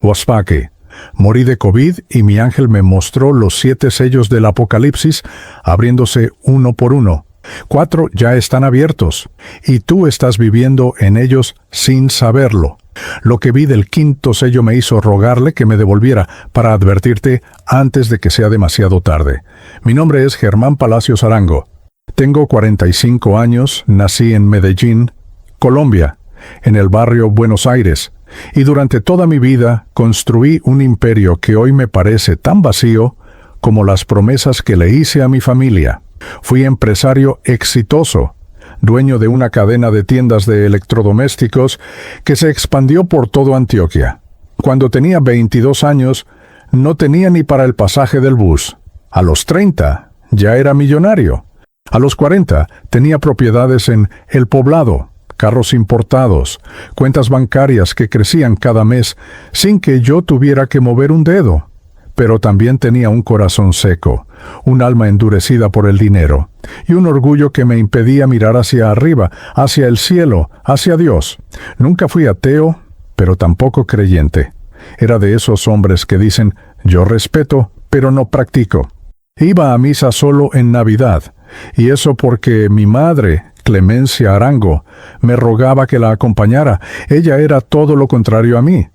Waspake. Morí de COVID y mi ángel me mostró los 7 sellos del Apocalipsis abriéndose uno por uno. 4 ya están abiertos, y tú estás viviendo en ellos sin saberlo. Lo que vi del 5.º sello me hizo rogarle que me devolviera para advertirte antes de que sea demasiado tarde. Mi nombre es Germán Palacios Arango. Tengo 45 años, nací en Medellín, Colombia, en el barrio Buenos Aires, y durante toda mi vida construí un imperio que hoy me parece tan vacío como las promesas que le hice a mi familia. Fui empresario exitoso, dueño de una cadena de tiendas de electrodomésticos que se expandió por todo Antioquia. Cuando tenía 22 años, no tenía ni para el pasaje del bus. A los 30, ya era millonario. A los 40, tenía propiedades en El Poblado, carros importados, cuentas bancarias que crecían cada mes sin que yo tuviera que mover un dedo. Pero también tenía un corazón seco, un alma endurecida por el dinero, y un orgullo que me impedía mirar hacia arriba, hacia el cielo, hacia Dios. Nunca fui ateo, pero tampoco creyente. Era de esos hombres que dicen, yo respeto, pero no practico. Iba a misa solo en Navidad, y eso porque mi madre, Clemencia Arango, me rogaba que la acompañara. Ella era todo lo contrario a mí.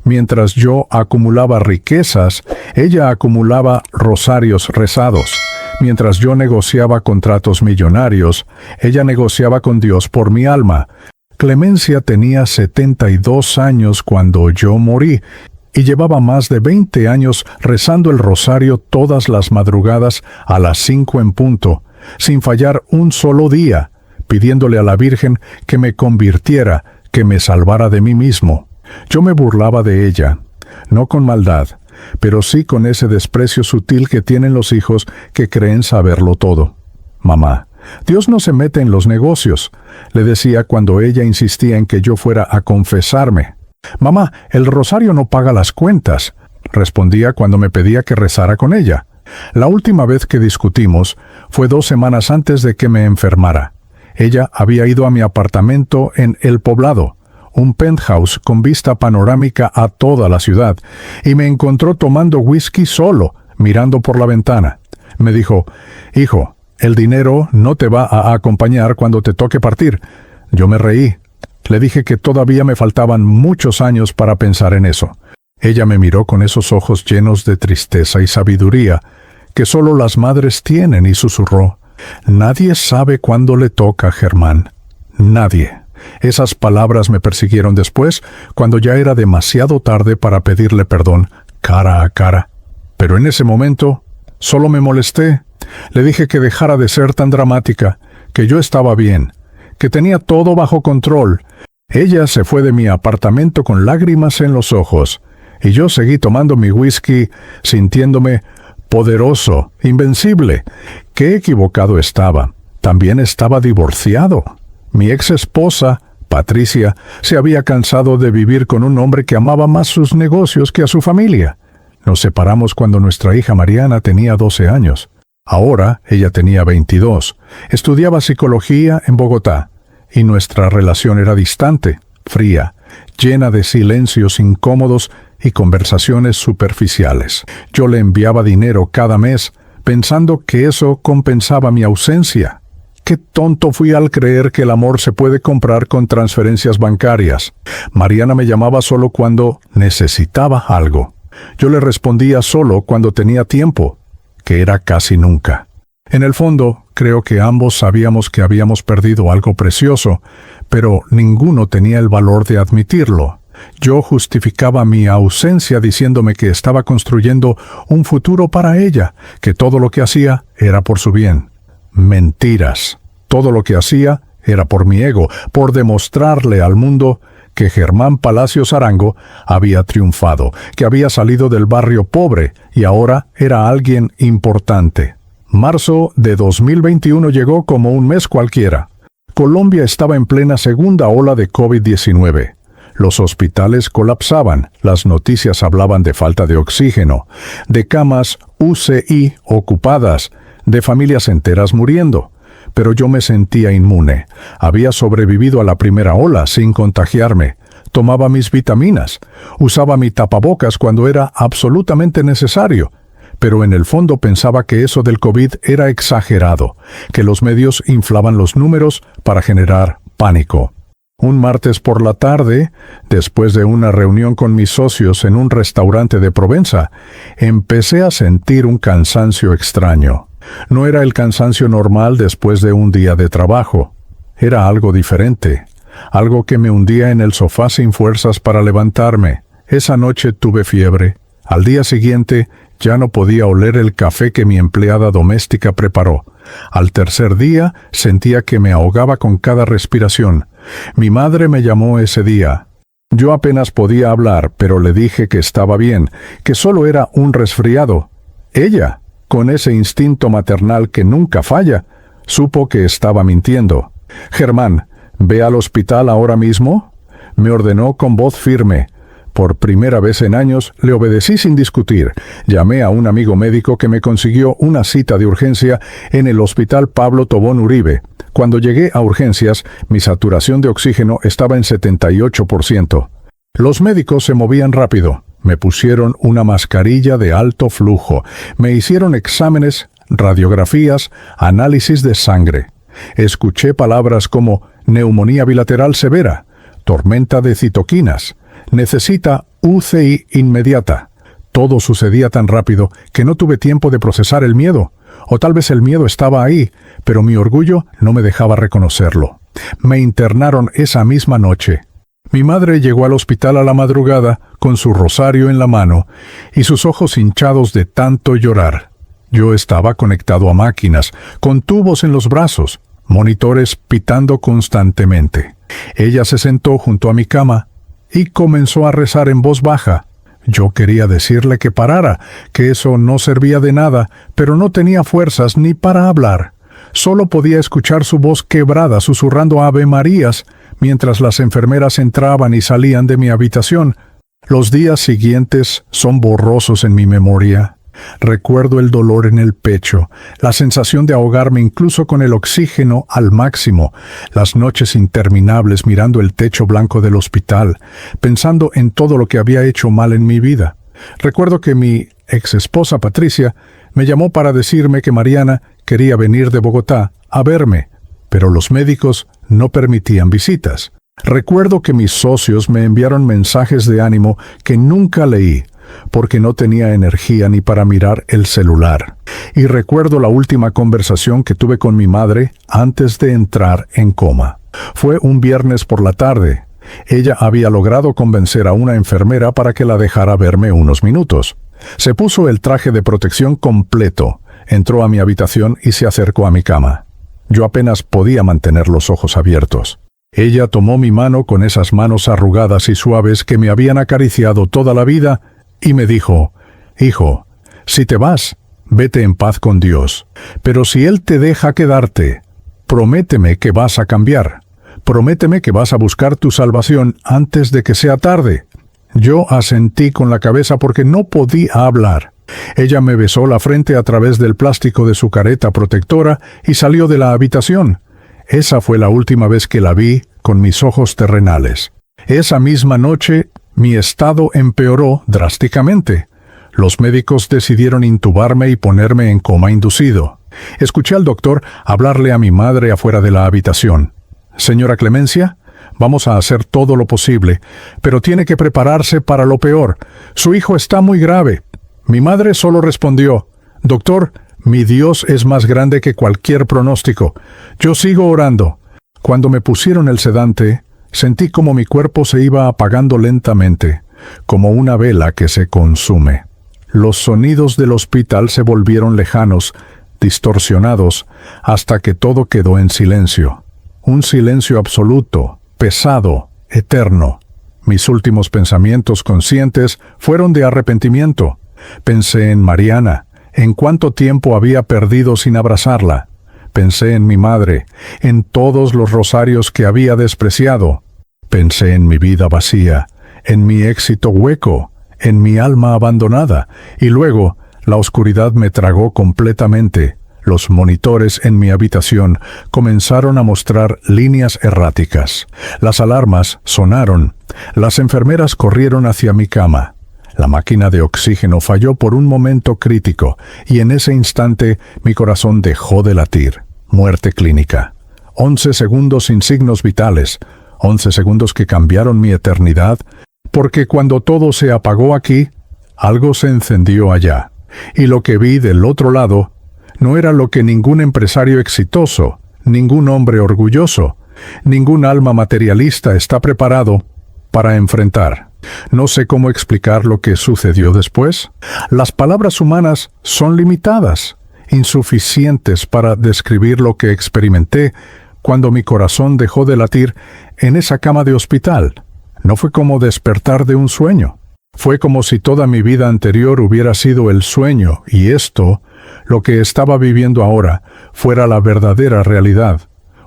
Mientras yo acumulaba riquezas, ella acumulaba rosarios rezados. Mientras yo negociaba contratos millonarios, ella negociaba con Dios por mi alma. Clemencia tenía 72 años cuando yo morí, y llevaba más de 20 años rezando el rosario todas las madrugadas a las 5 en punto, sin fallar un solo día, pidiéndole a la Virgen que me convirtiera, que me salvara de mí mismo. Yo me burlaba de ella, no con maldad, pero sí con ese desprecio sutil que tienen los hijos que creen saberlo todo. Mamá, Dios no se mete en los negocios, le decía cuando ella insistía en que yo fuera a confesarme. Mamá, el rosario no paga las cuentas, respondía cuando me pedía que rezara con ella. La última vez que discutimos fue 2 semanas antes de que me enfermara. Ella había ido a mi apartamento en El Poblado, un penthouse con vista panorámica a toda la ciudad, y me encontró tomando whisky solo, mirando por la ventana. Me dijo, hijo, el dinero no te va a acompañar cuando te toque partir. Yo me reí. Le dije que todavía me faltaban muchos años para pensar en eso. Ella me miró con esos ojos llenos de tristeza y sabiduría que solo las madres tienen y susurró, nadie sabe cuándo le toca, Germán. Nadie. Esas palabras me persiguieron después, cuando ya era demasiado tarde para pedirle perdón cara a cara. Pero en ese momento, solo me molesté. Le dije que dejara de ser tan dramática, que yo estaba bien, que tenía todo bajo control. Ella se fue de mi apartamento con lágrimas en los ojos, y yo seguí tomando mi whisky, sintiéndome poderoso, invencible. Qué equivocado estaba. También estaba divorciado. Mi ex esposa, Patricia, se había cansado de vivir con un hombre que amaba más sus negocios que a su familia. Nos separamos cuando nuestra hija Mariana tenía 12 años. Ahora ella tenía 22. Estudiaba psicología en Bogotá, y nuestra relación era distante, fría, llena de silencios incómodos y conversaciones superficiales. Yo le enviaba dinero cada mes, pensando que eso compensaba mi ausencia. Qué tonto fui al creer que el amor se puede comprar con transferencias bancarias. Mariana me llamaba solo cuando necesitaba algo. Yo le respondía solo cuando tenía tiempo, que era casi nunca. En el fondo, creo que ambos sabíamos que habíamos perdido algo precioso, pero ninguno tenía el valor de admitirlo. Yo justificaba mi ausencia diciéndome que estaba construyendo un futuro para ella, que todo lo que hacía era por su bien. Mentiras. Todo lo que hacía era por mi ego, por demostrarle al mundo que Germán Palacios Arango había triunfado, que había salido del barrio pobre y ahora era alguien importante. Marzo de 2021 llegó como un mes cualquiera. Colombia estaba en plena segunda ola de COVID-19. Los hospitales colapsaban, las noticias hablaban de falta de oxígeno, de camas UCI ocupadas, de familias enteras muriendo. Pero yo me sentía inmune. Había sobrevivido a la primera ola sin contagiarme. tomaba mis vitaminas, usaba mi tapabocas cuando era absolutamente necesario, pero en el fondo pensaba que eso del COVID era exagerado, que los medios inflaban los números para generar pánico. Un martes por la tarde, después de una reunión con mis socios en un restaurante de Provenza, empecé a sentir un cansancio extraño. No era el cansancio normal después de un día de trabajo. Era algo diferente, algo que me hundía en el sofá sin fuerzas para levantarme. Esa noche tuve fiebre. Al día siguiente ya no podía oler el café que mi empleada doméstica preparó. Al tercer día sentía que me ahogaba con cada respiración. Mi madre me llamó ese día. Yo apenas podía hablar, pero le dije que estaba bien, que solo era un resfriado. Ella, con ese instinto maternal que nunca falla, supo que estaba mintiendo. «Germán, ve al hospital ahora mismo», me ordenó con voz firme. Por primera vez en años le obedecí sin discutir. Llamé a un amigo médico que me consiguió una cita de urgencia en el Hospital Pablo Tobón Uribe. Cuando llegué a urgencias, mi saturación de oxígeno estaba en 78%. Los médicos se movían rápido. Me pusieron una mascarilla de alto flujo. Me hicieron exámenes, radiografías, análisis de sangre. Escuché palabras como neumonía bilateral severa, tormenta de citoquinas, necesita UCI inmediata. Todo sucedía tan rápido que no tuve tiempo de procesar el miedo. O tal vez el miedo estaba ahí, pero mi orgullo no me dejaba reconocerlo. Me internaron esa misma noche. Mi madre llegó al hospital a la madrugada con su rosario en la mano y sus ojos hinchados de tanto llorar. Yo estaba conectado a máquinas, con tubos en los brazos, monitores pitando constantemente. Ella se sentó junto a mi cama y comenzó a rezar en voz baja. Yo quería decirle que parara, que eso no servía de nada, pero no tenía fuerzas ni para hablar. Solo podía escuchar su voz quebrada susurrando Ave Marías mientras las enfermeras entraban y salían de mi habitación. Los días siguientes son borrosos en mi memoria. Recuerdo el dolor en el pecho, la sensación de ahogarme incluso con el oxígeno al máximo, las noches interminables mirando el techo blanco del hospital, pensando en todo lo que había hecho mal en mi vida. Recuerdo que mi ex esposa Patricia me llamó para decirme que Mariana quería venir de Bogotá a verme, pero los médicos no permitían visitas. Recuerdo que mis socios me enviaron mensajes de ánimo que nunca leí, porque no tenía energía ni para mirar el celular. Y recuerdo la última conversación que tuve con mi madre antes de entrar en coma. Fue un viernes por la tarde. Ella había logrado convencer a una enfermera para que la dejara verme unos minutos. Se puso el traje de protección completo, entró a mi habitación y se acercó a mi cama. Yo apenas podía mantener los ojos abiertos. Ella tomó mi mano con esas manos arrugadas y suaves que me habían acariciado toda la vida y me dijo: «Hijo, si te vas, vete en paz con Dios. Pero si Él te deja quedarte, prométeme que vas a cambiar. Prométeme que vas a buscar tu salvación antes de que sea tarde». Yo asentí con la cabeza porque no podía hablar. Ella me besó la frente a través del plástico de su careta protectora y salió de la habitación. Esa fue la última vez que la vi con mis ojos terrenales. Esa misma noche, mi estado empeoró drásticamente. Los médicos decidieron intubarme y ponerme en coma inducido. Escuché al doctor hablarle a mi madre afuera de la habitación. «Señora Clemencia, vamos a hacer todo lo posible, pero tiene que prepararse para lo peor. Su hijo está muy grave». Mi madre solo respondió: «Doctor, mi Dios es más grande que cualquier pronóstico. Yo sigo orando». Cuando me pusieron el sedante, sentí como mi cuerpo se iba apagando lentamente, como una vela que se consume. Los sonidos del hospital se volvieron lejanos, distorsionados, hasta que todo quedó en silencio. Un silencio absoluto, pesado, eterno. Mis últimos pensamientos conscientes fueron de arrepentimiento. Pensé en Mariana, en cuánto tiempo había perdido sin abrazarla. Pensé en mi madre, en todos los rosarios que había despreciado. Pensé en mi vida vacía, en mi éxito hueco, en mi alma abandonada, y luego la oscuridad me tragó completamente. Los monitores en mi habitación comenzaron a mostrar líneas erráticas. Las alarmas sonaron. Las enfermeras corrieron hacia mi cama. La máquina de oxígeno falló por un momento crítico y en ese instante mi corazón dejó de latir. Muerte clínica. 11 segundos sin signos vitales. 11 segundos que cambiaron mi eternidad, porque cuando todo se apagó aquí, algo se encendió allá. Y lo que vi del otro lado no era lo que ningún empresario exitoso, ningún hombre orgulloso, ningún alma materialista está preparado para enfrentar. No sé cómo explicar lo que sucedió después. Las palabras humanas son limitadas, insuficientes para describir lo que experimenté cuando mi corazón dejó de latir en esa cama de hospital. No fue como despertar de un sueño. Fue como si toda mi vida anterior hubiera sido el sueño y esto, lo que estaba viviendo ahora, fuera la verdadera realidad.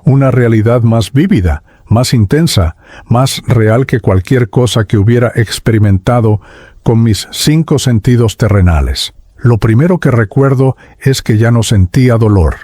Una realidad más vívida, más intensa, más real que cualquier cosa que hubiera experimentado con mis 5 sentidos terrenales. Lo primero que recuerdo es que ya no sentía dolor.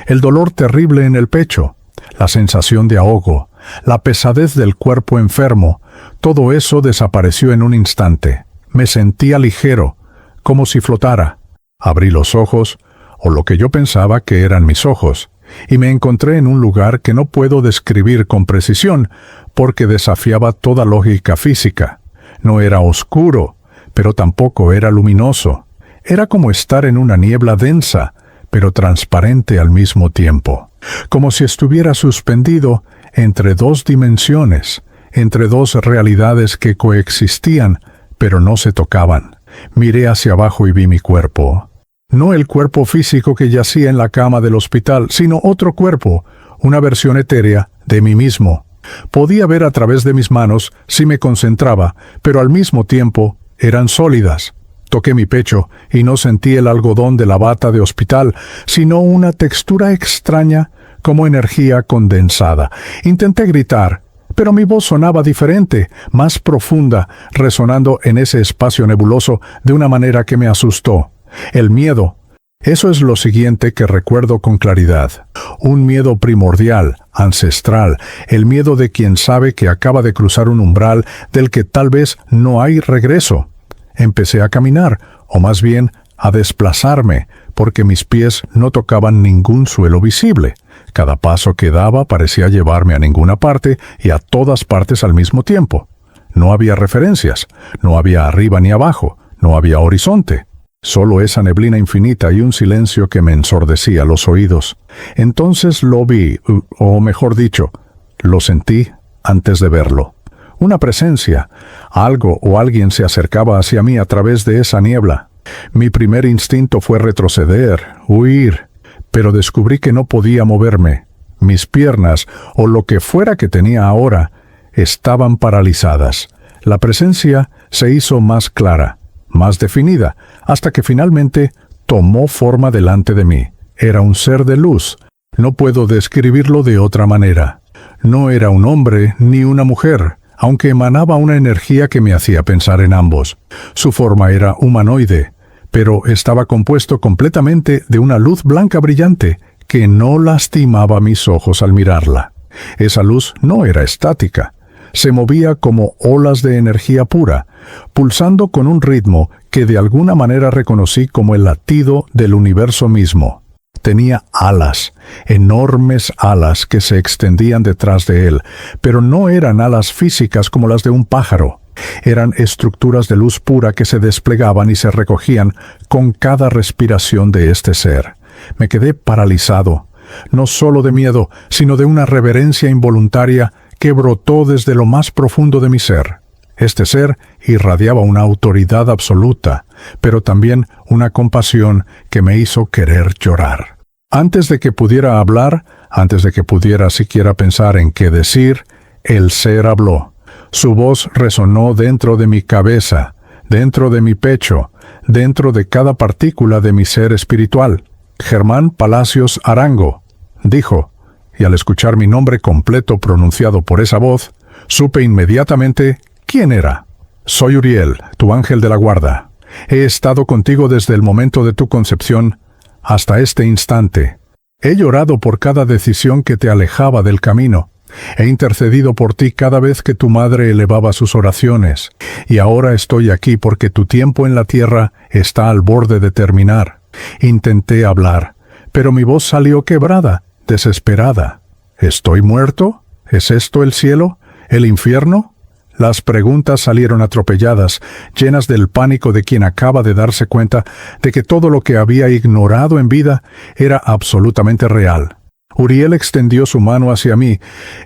El dolor terrible en el pecho, la sensación de ahogo, la pesadez del cuerpo enfermo, todo eso desapareció en un instante. Me sentía ligero, como si flotara. Abrí los ojos, o lo que yo pensaba que eran mis ojos, y me encontré en un lugar que no puedo describir con precisión, porque desafiaba toda lógica física. No era oscuro, pero tampoco era luminoso. Era como estar en una niebla densa, pero transparente al mismo tiempo. Como si estuviera suspendido entre 2 dimensiones, entre 2 realidades que coexistían, pero no se tocaban. Miré hacia abajo y vi mi cuerpo. No el cuerpo físico que yacía en la cama del hospital, sino otro cuerpo, una versión etérea de mí mismo. Podía ver a través de mis manos si me concentraba, pero al mismo tiempo eran sólidas. Toqué mi pecho y no sentí el algodón de la bata de hospital, sino una textura extraña como energía condensada. Intenté gritar, pero mi voz sonaba diferente, más profunda, resonando en ese espacio nebuloso de una manera que me asustó. El miedo. Eso es lo siguiente que recuerdo con claridad. Un miedo primordial, ancestral, el miedo de quien sabe que acaba de cruzar un umbral del que tal vez no hay regreso. Empecé a caminar, o más bien a desplazarme, porque mis pies no tocaban ningún suelo visible. Cada paso que daba parecía llevarme a ninguna parte y a todas partes al mismo tiempo. No había referencias, no había arriba ni abajo, no había horizonte. Solo esa neblina infinita y un silencio que me ensordecía los oídos. Entonces lo vi, o mejor dicho, lo sentí antes de verlo. Una presencia, algo o alguien se acercaba hacia mí a través de esa niebla. Mi primer instinto fue retroceder, huir, pero descubrí que no podía moverme. Mis piernas, o lo que fuera que tenía ahora, estaban paralizadas. La presencia se hizo más clara, más definida, hasta que finalmente tomó forma delante de mí. Era un ser de luz. No puedo describirlo de otra manera. No era un hombre ni una mujer, aunque emanaba una energía que me hacía pensar en ambos. Su forma era humanoide, pero estaba compuesto completamente de una luz blanca brillante que no lastimaba mis ojos al mirarla. Esa luz no era estática. Se movía como olas de energía pura, pulsando con un ritmo que de alguna manera reconocí como el latido del universo mismo. Tenía alas, enormes alas que se extendían detrás de él, pero no eran alas físicas como las de un pájaro. Eran estructuras de luz pura que se desplegaban y se recogían con cada respiración de este ser. Me quedé paralizado, no solo de miedo, sino de una reverencia involuntaria que brotó desde lo más profundo de mi ser. Este ser irradiaba una autoridad absoluta, pero también una compasión que me hizo querer llorar. Antes de que pudiera hablar, antes de que pudiera siquiera pensar en qué decir, el ser habló. Su voz resonó dentro de mi cabeza, dentro de mi pecho, dentro de cada partícula de mi ser espiritual. Germán Palacios Arango, dijo, y al escuchar mi nombre completo pronunciado por esa voz, supe inmediatamente quién era. Soy Uriel, tu ángel de la guarda. He estado contigo desde el momento de tu concepción hasta este instante. He llorado por cada decisión que te alejaba del camino. He intercedido por ti cada vez que tu madre elevaba sus oraciones, y ahora estoy aquí porque tu tiempo en la tierra está al borde de terminar. Intenté hablar, pero mi voz salió quebrada, desesperada. ¿Estoy muerto? ¿Es esto el cielo? ¿El infierno? Las preguntas salieron atropelladas, llenas del pánico de quien acaba de darse cuenta de que todo lo que había ignorado en vida era absolutamente real. Uriel extendió su mano hacia mí,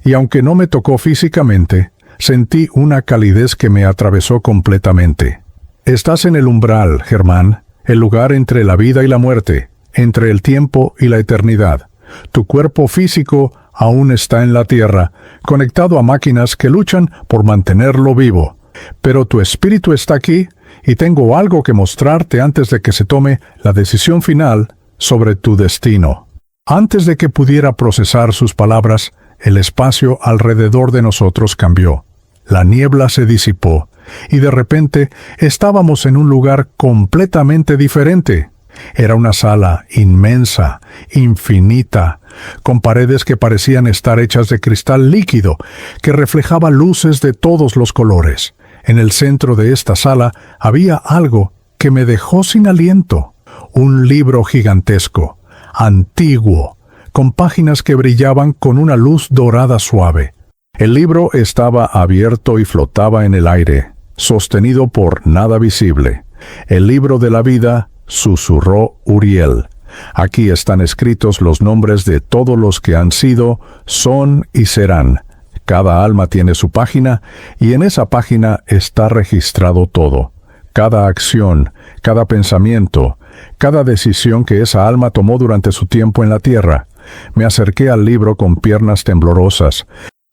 y aunque no me tocó físicamente, sentí una calidez que me atravesó completamente. Estás en el umbral, Germán, el lugar entre la vida y la muerte, entre el tiempo y la eternidad. Tu cuerpo físico aún está en la tierra, conectado a máquinas que luchan por mantenerlo vivo. Pero tu espíritu está aquí, y tengo algo que mostrarte antes de que se tome la decisión final sobre tu destino. Antes de que pudiera procesar sus palabras, el espacio alrededor de nosotros cambió. La niebla se disipó, y de repente estábamos en un lugar completamente diferente. Era una sala inmensa, infinita, con paredes que parecían estar hechas de cristal líquido, que reflejaba luces de todos los colores. En el centro de esta sala había algo que me dejó sin aliento. Un libro gigantesco, antiguo, con páginas que brillaban con una luz dorada suave. El libro estaba abierto y flotaba en el aire, sostenido por nada visible. El libro de la vida, susurró Uriel. Aquí están escritos los nombres de todos los que han sido, son y serán. Cada alma tiene su página, y en esa página está registrado todo. Cada acción, cada pensamiento, cada decisión que esa alma tomó durante su tiempo en la tierra. Me acerqué al libro con piernas temblorosas.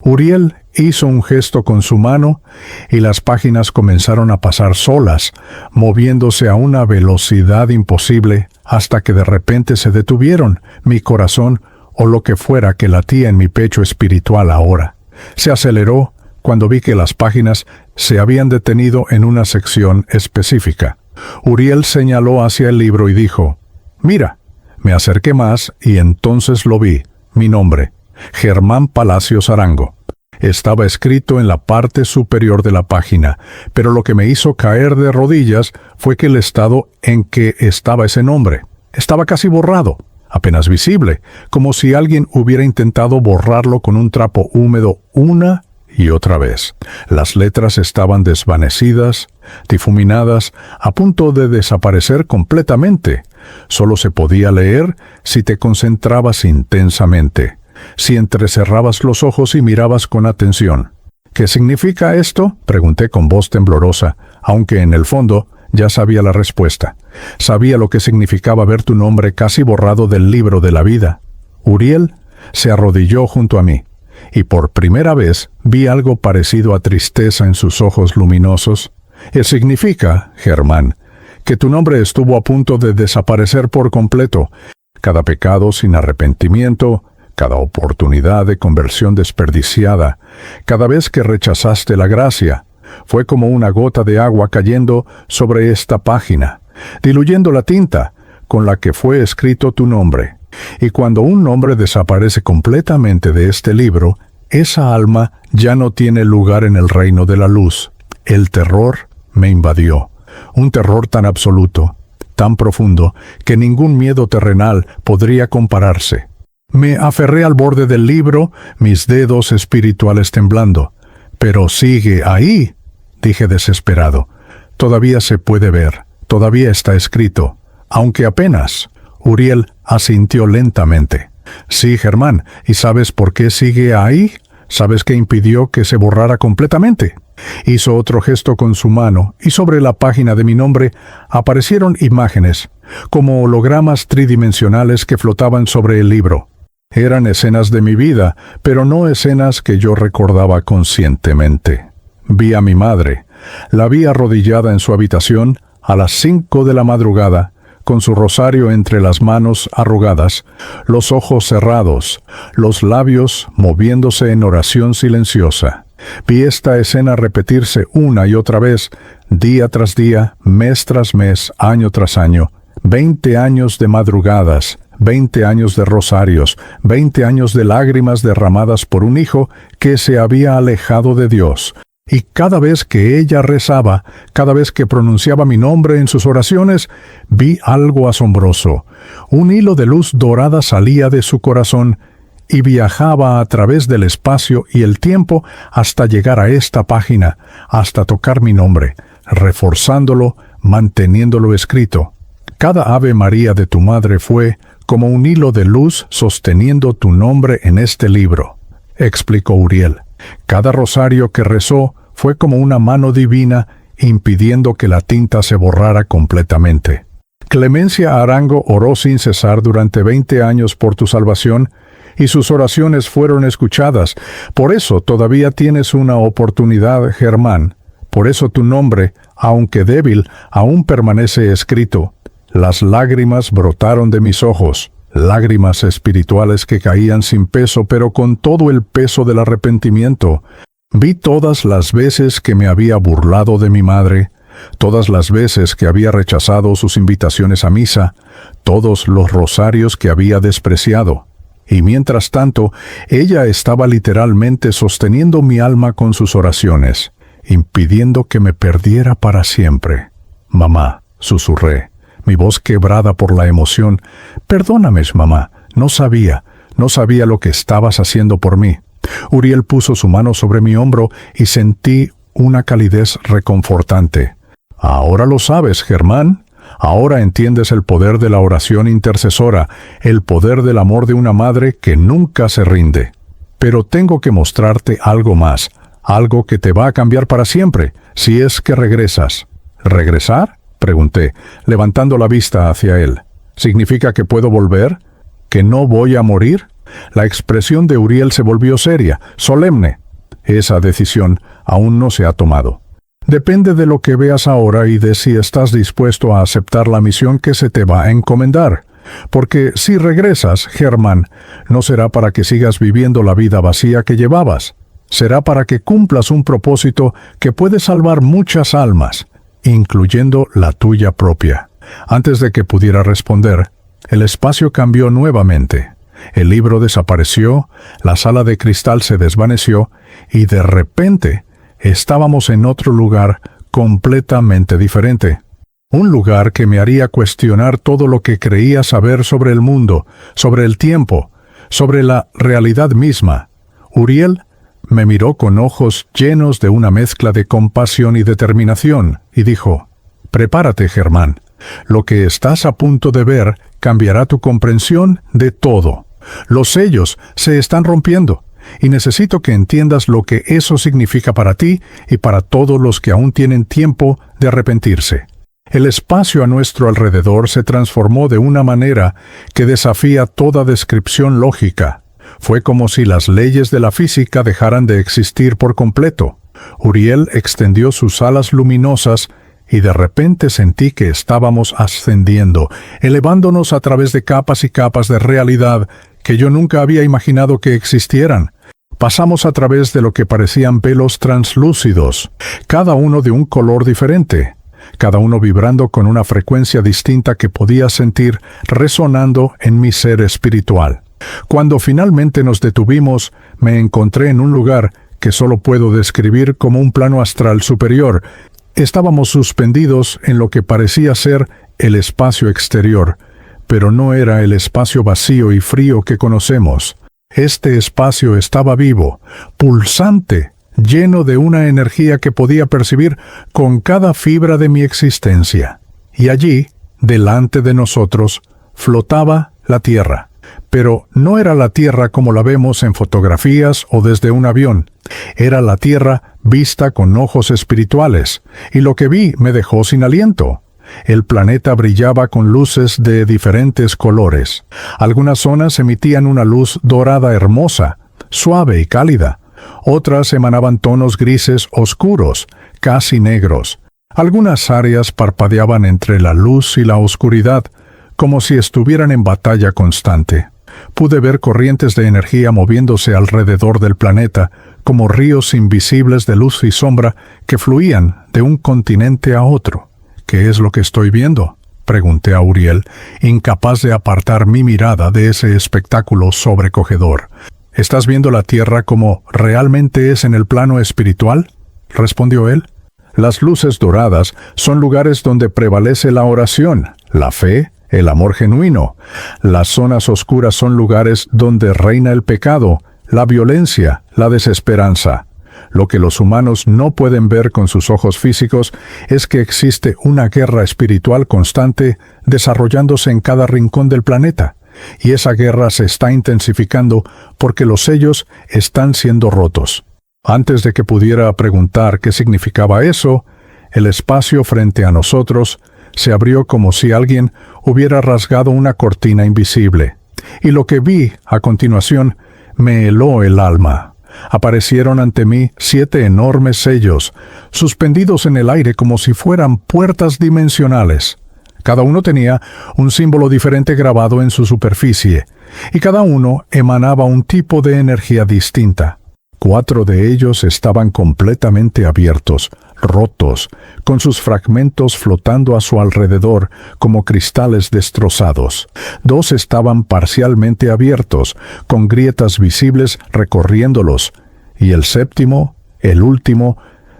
Uriel hizo un gesto con su mano, y las páginas comenzaron a pasar solas, moviéndose a una velocidad imposible, hasta que de repente se detuvieron. Mi corazón, o lo que fuera que latía en mi pecho espiritual ahora, se aceleró cuando vi que las páginas se habían detenido en una sección específica. Uriel señaló hacia el libro y dijo: «Mira». Me acerqué más y entonces lo vi. Mi nombre, Germán Palacios Arango. Estaba escrito en la parte superior de la página, pero lo que me hizo caer de rodillas fue que el estado en que estaba ese nombre estaba casi borrado, apenas visible, como si alguien hubiera intentado borrarlo con un trapo húmedo una y otra vez. Las letras estaban desvanecidas, difuminadas, a punto de desaparecer completamente. Solo se podía leer si te concentrabas intensamente, si entrecerrabas los ojos y mirabas con atención. ¿Qué significa esto?, pregunté con voz temblorosa, aunque en el fondo ya sabía la respuesta. Sabía lo que significaba ver tu nombre casi borrado del libro de la vida. Uriel se arrodilló junto a mí, y por primera vez vi algo parecido a tristeza en sus ojos luminosos. Significa, Germán, que tu nombre estuvo a punto de desaparecer por completo. Cada pecado sin arrepentimiento, cada oportunidad de conversión desperdiciada, cada vez que rechazaste la gracia, fue como una gota de agua cayendo sobre esta página, diluyendo la tinta con la que fue escrito tu nombre. Y cuando un nombre desaparece completamente de este libro, esa alma ya no tiene lugar en el reino de la luz. El terror me invadió. Un terror tan absoluto, tan profundo, que ningún miedo terrenal podría compararse. Me aferré al borde del libro, mis dedos espirituales temblando. «Pero sigue ahí», dije desesperado. «Todavía se puede ver, todavía está escrito, aunque apenas». Uriel asintió lentamente. «Sí, Germán, ¿y sabes por qué sigue ahí? ¿Sabes qué impidió que se borrara completamente?». Hizo otro gesto con su mano, y sobre la página de mi nombre aparecieron imágenes, como hologramas tridimensionales que flotaban sobre el libro. Eran escenas de mi vida, pero no escenas que yo recordaba conscientemente. Vi a mi madre. La vi arrodillada en su habitación a las 5 de la madrugada, con su rosario entre las manos arrugadas, los ojos cerrados, los labios moviéndose en oración silenciosa. Vi esta escena repetirse una y otra vez, día tras día, mes tras mes, año tras año, 20 años de madrugadas, 20 años de rosarios, 20 años de lágrimas derramadas por un hijo que se había alejado de Dios. Y cada vez que ella rezaba, cada vez que pronunciaba mi nombre en sus oraciones, vi algo asombroso. Un hilo de luz dorada salía de su corazón y viajaba a través del espacio y el tiempo hasta llegar a esta página, hasta tocar mi nombre, reforzándolo, manteniéndolo escrito. Cada Ave María de tu madre fue como un hilo de luz sosteniendo tu nombre en este libro, explicó Uriel. Cada rosario que rezó fue como una mano divina impidiendo que la tinta se borrara completamente. Clemencia Arango oró sin cesar durante 20 años por tu salvación y sus oraciones fueron escuchadas. Por eso todavía tienes una oportunidad, Germán. Por eso tu nombre, aunque débil, aún permanece escrito. Las lágrimas brotaron de mis ojos, lágrimas espirituales que caían sin peso, pero con todo el peso del arrepentimiento. Vi todas las veces que me había burlado de mi madre, todas las veces que había rechazado sus invitaciones a misa, todos los rosarios que había despreciado. Y mientras tanto, ella estaba literalmente sosteniendo mi alma con sus oraciones, impidiendo que me perdiera para siempre. Mamá, susurré, mi voz quebrada por la emoción. Perdóname, mamá, no sabía lo que estabas haciendo por mí. Uriel puso su mano sobre mi hombro y sentí una calidez reconfortante. Ahora lo sabes, Germán. Ahora entiendes el poder de la oración intercesora, el poder del amor de una madre que nunca se rinde. Pero tengo que mostrarte algo más, algo que te va a cambiar para siempre, si es que regresas. ¿Regresar?, pregunté, levantando la vista hacia él. ¿Significa que puedo volver? ¿Que no voy a morir? La expresión de Uriel se volvió seria, solemne. Esa decisión aún no se ha tomado. Depende de lo que veas ahora y de si estás dispuesto a aceptar la misión que se te va a encomendar. Porque si regresas, Germán, no será para que sigas viviendo la vida vacía que llevabas. Será para que cumplas un propósito que puede salvar muchas almas, incluyendo la tuya propia. Antes de que pudiera responder, el espacio cambió nuevamente. El libro desapareció, la sala de cristal se desvaneció y de repente estábamos en otro lugar completamente diferente. Un lugar que me haría cuestionar todo lo que creía saber sobre el mundo, sobre el tiempo, sobre la realidad misma. Uriel me miró con ojos llenos de una mezcla de compasión y determinación, y dijo, «Prepárate, Germán. Lo que estás a punto de ver cambiará tu comprensión de todo. Los sellos se están rompiendo, y necesito que entiendas lo que eso significa para ti y para todos los que aún tienen tiempo de arrepentirse. El espacio a nuestro alrededor se transformó de una manera que desafía toda descripción lógica. Fue como si las leyes de la física dejaran de existir por completo. Uriel extendió sus alas luminosas y de repente sentí que estábamos ascendiendo, elevándonos a través de capas y capas de realidad que yo nunca había imaginado que existieran. Pasamos a través de lo que parecían velos translúcidos, cada uno de un color diferente, cada uno vibrando con una frecuencia distinta que podía sentir resonando en mi ser espiritual. Cuando finalmente nos detuvimos, me encontré en un lugar que solo puedo describir como un plano astral superior. Estábamos suspendidos en lo que parecía ser el espacio exterior, pero no era el espacio vacío y frío que conocemos. Este espacio estaba vivo, pulsante, lleno de una energía que podía percibir con cada fibra de mi existencia. Y allí, delante de nosotros, flotaba la Tierra. Pero no era la Tierra como la vemos en fotografías o desde un avión. Era la Tierra vista con ojos espirituales, y lo que vi me dejó sin aliento. El planeta brillaba con luces de diferentes colores. Algunas zonas emitían una luz dorada hermosa, suave y cálida. Otras emanaban tonos grises oscuros, casi negros. Algunas áreas parpadeaban entre la luz y la oscuridad, como si estuvieran en batalla constante. Pude ver corrientes de energía moviéndose alrededor del planeta, como ríos invisibles de luz y sombra que fluían de un continente a otro. ¿Qué es lo que estoy viendo? Pregunté a Uriel, incapaz de apartar mi mirada de ese espectáculo sobrecogedor. ¿Estás viendo la tierra como realmente es en el plano espiritual? Respondió él. Las luces doradas son lugares donde prevalece la oración, la fe, el amor genuino. Las zonas oscuras son lugares donde reina el pecado, la violencia, la desesperanza. Lo que los humanos no pueden ver con sus ojos físicos es que existe una guerra espiritual constante desarrollándose en cada rincón del planeta, y esa guerra se está intensificando porque los sellos están siendo rotos. Antes de que pudiera preguntar qué significaba eso, el espacio frente a nosotros se abrió como si alguien hubiera rasgado una cortina invisible, y lo que vi a continuación me heló el alma. Aparecieron ante mí 7 enormes sellos, suspendidos en el aire como si fueran puertas dimensionales. Cada uno tenía un símbolo diferente grabado en su superficie, y cada uno emanaba un tipo de energía distinta. 4 de ellos estaban completamente abiertos, rotos, con sus fragmentos flotando a su alrededor como cristales destrozados. 2 estaban parcialmente abiertos, con grietas visibles recorriéndolos, y el 7º, el último,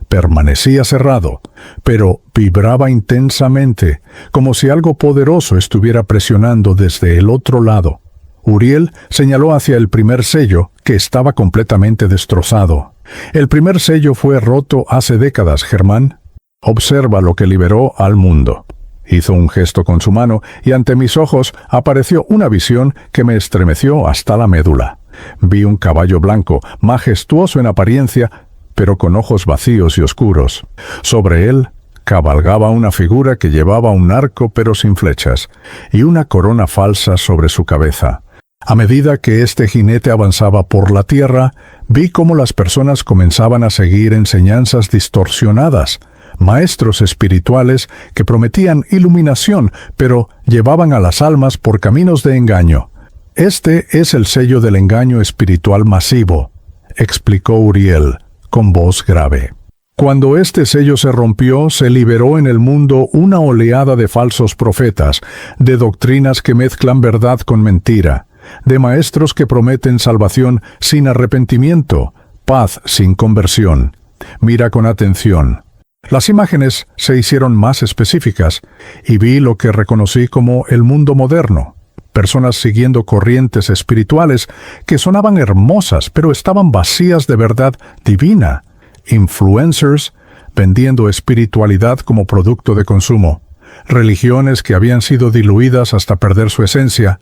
permanecía cerrado, pero vibraba intensamente, como si algo poderoso estuviera presionando desde el otro lado. Uriel señaló hacia el primer sello, que estaba completamente destrozado. El primer sello fue roto hace décadas, Germán. Observa lo que liberó al mundo. Hizo un gesto con su mano y ante mis ojos apareció una visión que me estremeció hasta la médula. Vi un caballo blanco, majestuoso en apariencia, pero con ojos vacíos y oscuros. Sobre él cabalgaba una figura que llevaba un arco pero sin flechas, y una corona falsa sobre su cabeza. A medida que este jinete avanzaba por la tierra, vi cómo las personas comenzaban a seguir enseñanzas distorsionadas, maestros espirituales que prometían iluminación, pero llevaban a las almas por caminos de engaño. Este es el sello del engaño espiritual masivo, explicó Uriel, con voz grave. Cuando este sello se rompió, se liberó en el mundo una oleada de falsos profetas, de doctrinas que mezclan verdad con mentira, de maestros que prometen salvación sin arrepentimiento, paz sin conversión. Mira con atención. Las imágenes se hicieron más específicas y vi lo que reconocí como el mundo moderno. Personas siguiendo corrientes espirituales que sonaban hermosas, pero estaban vacías de verdad divina. Influencers vendiendo espiritualidad como producto de consumo. Religiones que habían sido diluidas hasta perder su esencia.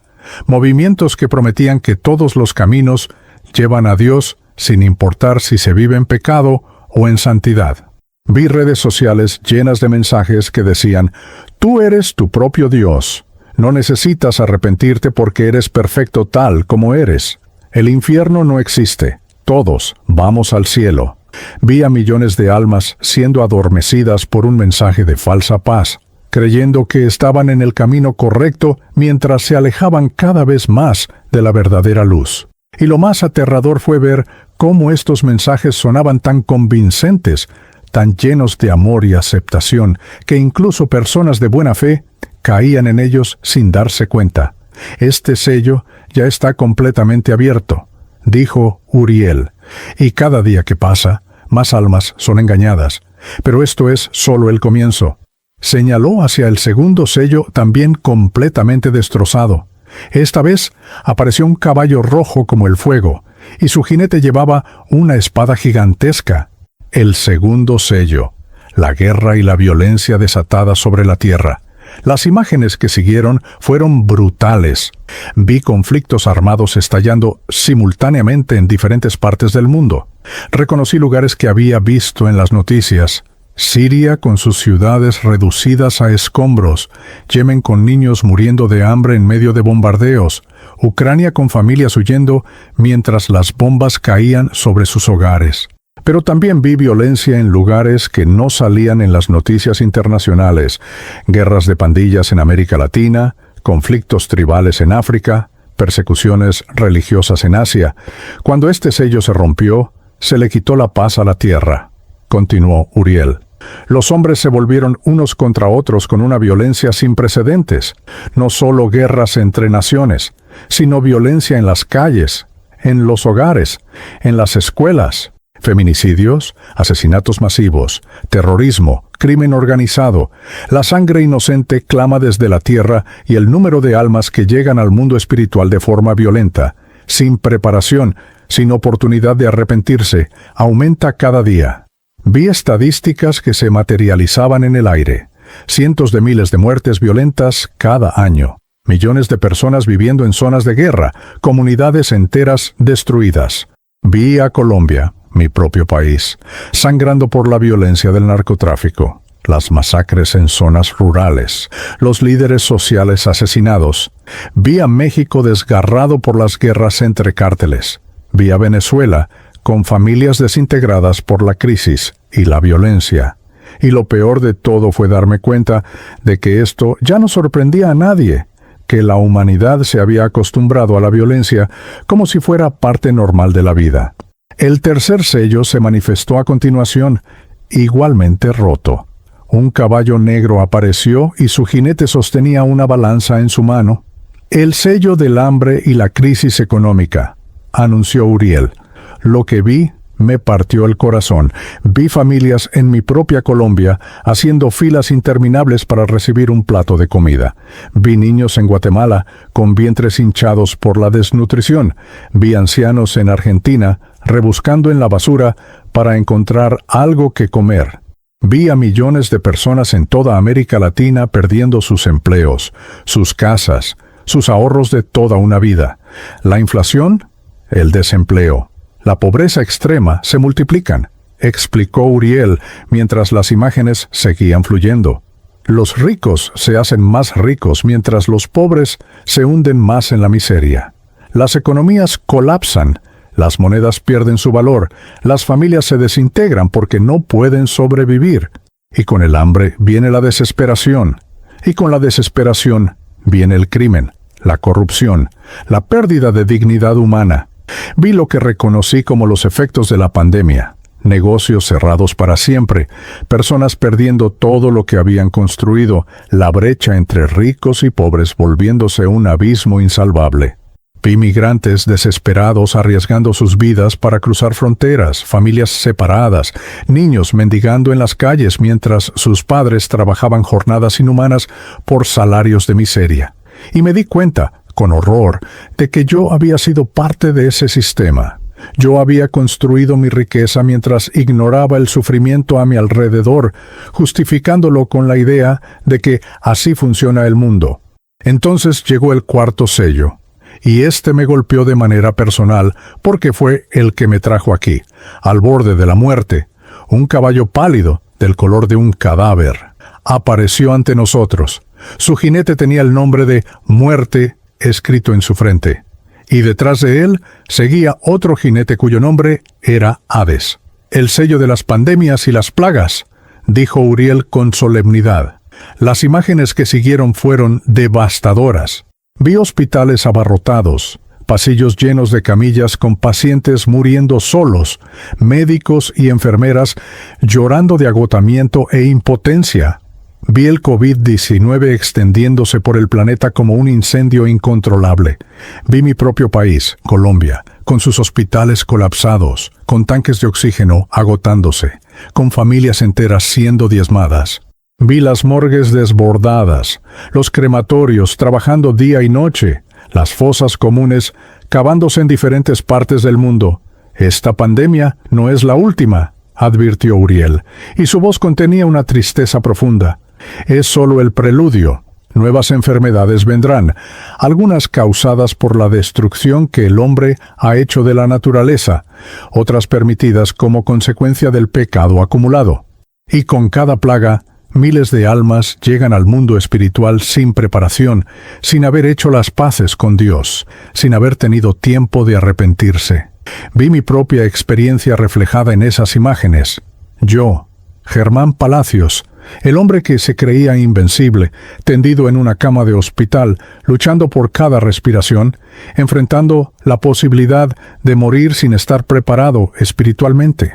Movimientos que prometían que todos los caminos llevan a Dios sin importar si se vive en pecado o en santidad. Vi redes sociales llenas de mensajes que decían: «Tú eres tu propio Dios. No necesitas arrepentirte porque eres perfecto tal como eres. El infierno no existe. Todos vamos al cielo». Vi a millones de almas siendo adormecidas por un mensaje de falsa paz, creyendo que estaban en el camino correcto mientras se alejaban cada vez más de la verdadera luz. Y lo más aterrador fue ver cómo estos mensajes sonaban tan convincentes, tan llenos de amor y aceptación, que incluso personas de buena fe caían en ellos sin darse cuenta. «Este sello ya está completamente abierto», dijo Uriel, «y cada día que pasa, más almas son engañadas. Pero esto es solo el comienzo». Señaló hacia el segundo sello, también completamente destrozado. Esta vez apareció un caballo rojo como el fuego, y su jinete llevaba una espada gigantesca. El segundo sello, la guerra y la violencia desatada sobre la tierra. Las imágenes que siguieron fueron brutales. Vi conflictos armados estallando simultáneamente en diferentes partes del mundo. Reconocí lugares que había visto en las noticias. Siria con sus ciudades reducidas a escombros, Yemen con niños muriendo de hambre en medio de bombardeos, Ucrania con familias huyendo mientras las bombas caían sobre sus hogares. Pero también vi violencia en lugares que no salían en las noticias internacionales, guerras de pandillas en América Latina, conflictos tribales en África, persecuciones religiosas en Asia. Cuando este sello se rompió, se le quitó la paz a la tierra, continuó Uriel. Los hombres se volvieron unos contra otros con una violencia sin precedentes. No solo guerras entre naciones, sino violencia en las calles, en los hogares, en las escuelas. Feminicidios, asesinatos masivos, terrorismo, crimen organizado. La sangre inocente clama desde la tierra y el número de almas que llegan al mundo espiritual de forma violenta, sin preparación, sin oportunidad de arrepentirse, aumenta cada día. Vi estadísticas que se materializaban en el aire. Cientos de miles de muertes violentas cada año. Millones de personas viviendo en zonas de guerra, comunidades enteras destruidas. Vi a Colombia, mi propio país, sangrando por la violencia del narcotráfico, las masacres en zonas rurales, los líderes sociales asesinados. Vi a México desgarrado por las guerras entre cárteles. Vi a Venezuela con familias desintegradas por la crisis y la violencia. Y lo peor de todo fue darme cuenta de que esto ya no sorprendía a nadie, que la humanidad se había acostumbrado a la violencia como si fuera parte normal de la vida. El tercer sello se manifestó a continuación, igualmente roto. Un caballo negro apareció y su jinete sostenía una balanza en su mano. El sello del hambre y la crisis económica, anunció Uriel. Lo que vi me partió el corazón. Vi familias en mi propia Colombia haciendo filas interminables para recibir un plato de comida. Vi niños en Guatemala con vientres hinchados por la desnutrición. Vi ancianos en Argentina rebuscando en la basura para encontrar algo que comer. Vi a millones de personas en toda América Latina perdiendo sus empleos, sus casas, sus ahorros de toda una vida. La inflación, el desempleo, la pobreza extrema se multiplican, explicó Uriel mientras las imágenes seguían fluyendo. Los ricos se hacen más ricos mientras los pobres se hunden más en la miseria. Las economías colapsan, las monedas pierden su valor, las familias se desintegran porque no pueden sobrevivir. Y con el hambre viene la desesperación. Y con la desesperación viene el crimen, la corrupción, la pérdida de dignidad humana. Vi lo que reconocí como los efectos de la pandemia. Negocios cerrados para siempre, personas perdiendo todo lo que habían construido, la brecha entre ricos y pobres volviéndose un abismo insalvable. Vi migrantes desesperados arriesgando sus vidas para cruzar fronteras, familias separadas, niños mendigando en las calles mientras sus padres trabajaban jornadas inhumanas por salarios de miseria. Y me di cuenta, con horror, de que yo había sido parte de ese sistema. Yo había construido mi riqueza mientras ignoraba el sufrimiento a mi alrededor, justificándolo con la idea de que así funciona el mundo. Entonces llegó el cuarto sello. Y este me golpeó de manera personal porque fue el que me trajo aquí, al borde de la muerte. Un caballo pálido, del color de un cadáver, apareció ante nosotros. Su jinete tenía el nombre de Muerte escrito en su frente. Y detrás de él seguía otro jinete cuyo nombre era Hades. El sello de las pandemias y las plagas, dijo Uriel con solemnidad. Las imágenes que siguieron fueron devastadoras. Vi hospitales abarrotados, pasillos llenos de camillas con pacientes muriendo solos, médicos y enfermeras llorando de agotamiento e impotencia. Vi el COVID-19 extendiéndose por el planeta como un incendio incontrolable. Vi mi propio país, Colombia, con sus hospitales colapsados, con tanques de oxígeno agotándose, con familias enteras siendo diezmadas. Vi las morgues desbordadas, los crematorios trabajando día y noche, las fosas comunes cavándose en diferentes partes del mundo. Esta pandemia no es la última, advirtió Uriel, y su voz contenía una tristeza profunda. Es solo el preludio. Nuevas enfermedades vendrán, algunas causadas por la destrucción que el hombre ha hecho de la naturaleza, otras permitidas como consecuencia del pecado acumulado. Y con cada plaga, miles de almas llegan al mundo espiritual sin preparación, sin haber hecho las paces con Dios, sin haber tenido tiempo de arrepentirse. Vi mi propia experiencia reflejada en esas imágenes. Yo, Germán Palacios, el hombre que se creía invencible, tendido en una cama de hospital, luchando por cada respiración, enfrentando la posibilidad de morir sin estar preparado espiritualmente.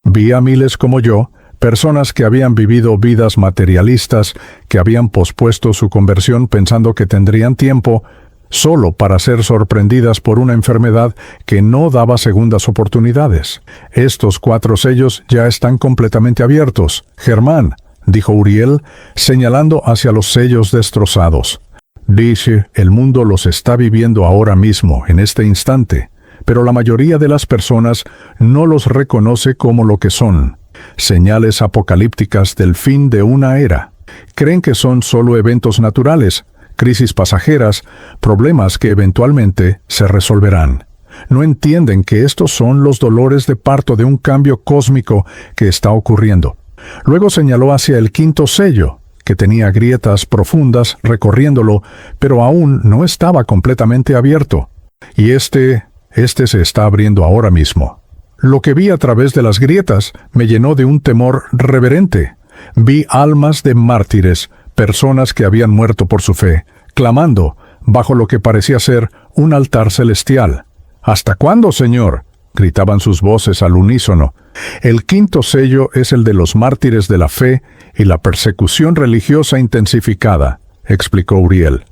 Vi a miles como yo, Personas que habían vivido vidas materialistas, que habían pospuesto su conversión pensando que tendrían tiempo, solo para ser sorprendidas por una enfermedad que no daba segundas oportunidades. Estos 4 sellos ya están completamente abiertos. Germán, dijo Uriel, señalando hacia los sellos destrozados. Dice, el mundo los está viviendo ahora mismo, en este instante, pero la mayoría de las personas no los reconoce como lo que son. Señales apocalípticas del fin de una era. Creen que son solo eventos naturales, crisis pasajeras, problemas que eventualmente se resolverán. No entienden que estos son los dolores de parto de un cambio cósmico que está ocurriendo. Luego señaló hacia el 5º sello, que tenía grietas profundas recorriéndolo, pero aún no estaba completamente abierto. Y este se está abriendo ahora mismo. Lo que vi a través de las grietas me llenó de un temor reverente. Vi almas de mártires, personas que habían muerto por su fe, clamando bajo lo que parecía ser un altar celestial. ¿Hasta cuándo, Señor?, gritaban sus voces al unísono. El 5º sello es el de los mártires de la fe y la persecución religiosa intensificada, explicó Uriel.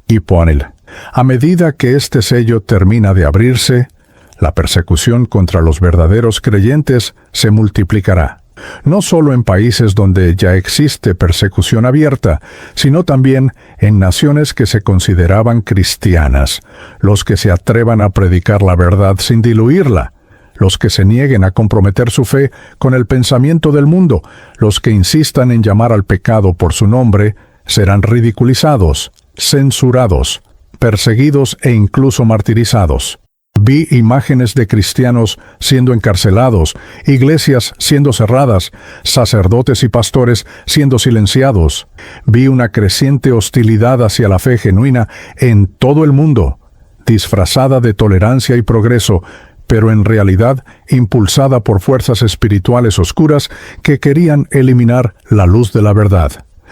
Y Poanil, a medida que este sello termina de abrirse, la persecución contra los verdaderos creyentes se multiplicará. No solo en países donde ya existe persecución abierta, sino también en naciones que se consideraban cristianas, los que se atrevan a predicar la verdad sin diluirla, los que se nieguen a comprometer su fe con el pensamiento del mundo, los que insistan en llamar al pecado por su nombre, serán ridiculizados, censurados, perseguidos e incluso martirizados. Vi imágenes de cristianos siendo encarcelados, iglesias siendo cerradas, sacerdotes y pastores siendo silenciados. Vi una creciente hostilidad hacia la fe genuina en todo el mundo, disfrazada de tolerancia y progreso, pero en realidad impulsada por fuerzas espirituales oscuras que querían eliminar la luz de la verdad.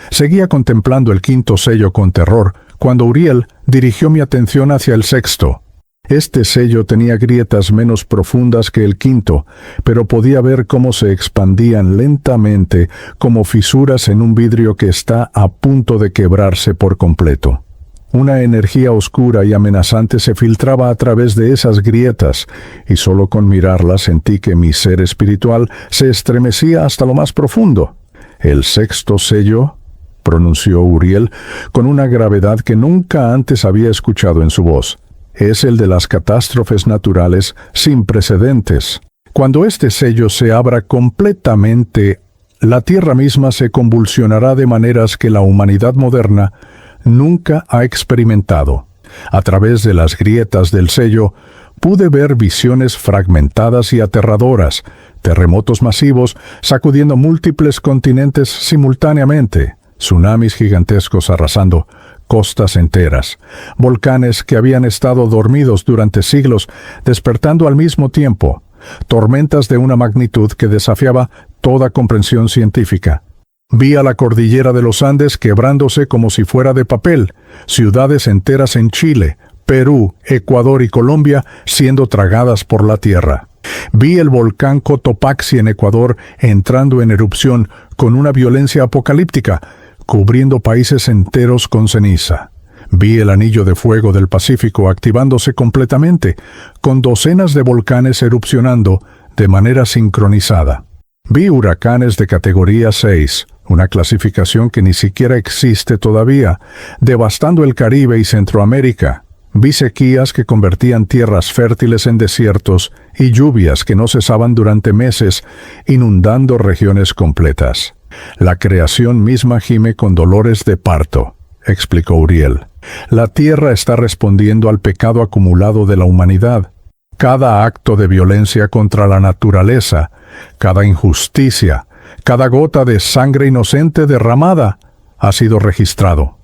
Seguía contemplando el 5º sello con terror, cuando Uriel dirigió mi atención hacia el 6º. Este sello tenía grietas menos profundas que el 5º, pero podía ver cómo se expandían lentamente, como fisuras en un vidrio que está a punto de quebrarse por completo. Una energía oscura y amenazante se filtraba a través de esas grietas, y solo con mirarlas sentí que mi ser espiritual se estremecía hasta lo más profundo. El 6º sello, pronunció Uriel con una gravedad que nunca antes había escuchado en su voz. Es el de las catástrofes naturales sin precedentes. Cuando este sello se abra completamente, la tierra misma se convulsionará de maneras que la humanidad moderna nunca ha experimentado. A través de las grietas del sello, pude ver visiones fragmentadas y aterradoras, terremotos masivos sacudiendo múltiples continentes simultáneamente, tsunamis gigantescos arrasando costas enteras, volcanes que habían estado dormidos durante siglos despertando al mismo tiempo, tormentas de una magnitud que desafiaba toda comprensión científica. Vi a la cordillera de los Andes quebrándose como si fuera de papel, ciudades enteras en Chile, Perú, Ecuador y Colombia siendo tragadas por la tierra. Vi el volcán Cotopaxi en Ecuador entrando en erupción con una violencia apocalíptica, cubriendo países enteros con ceniza. Vi el anillo de fuego del Pacífico activándose completamente, con docenas de volcanes erupcionando de manera sincronizada. Vi huracanes de categoría 6, una clasificación que ni siquiera existe todavía, devastando el Caribe y Centroamérica. Vi sequías que convertían tierras fértiles en desiertos y lluvias que no cesaban durante meses, inundando regiones completas. La creación misma gime con dolores de parto, explicó Uriel. La tierra está respondiendo al pecado acumulado de la humanidad. Cada acto de violencia contra la naturaleza, cada injusticia, cada gota de sangre inocente derramada ha sido registrado.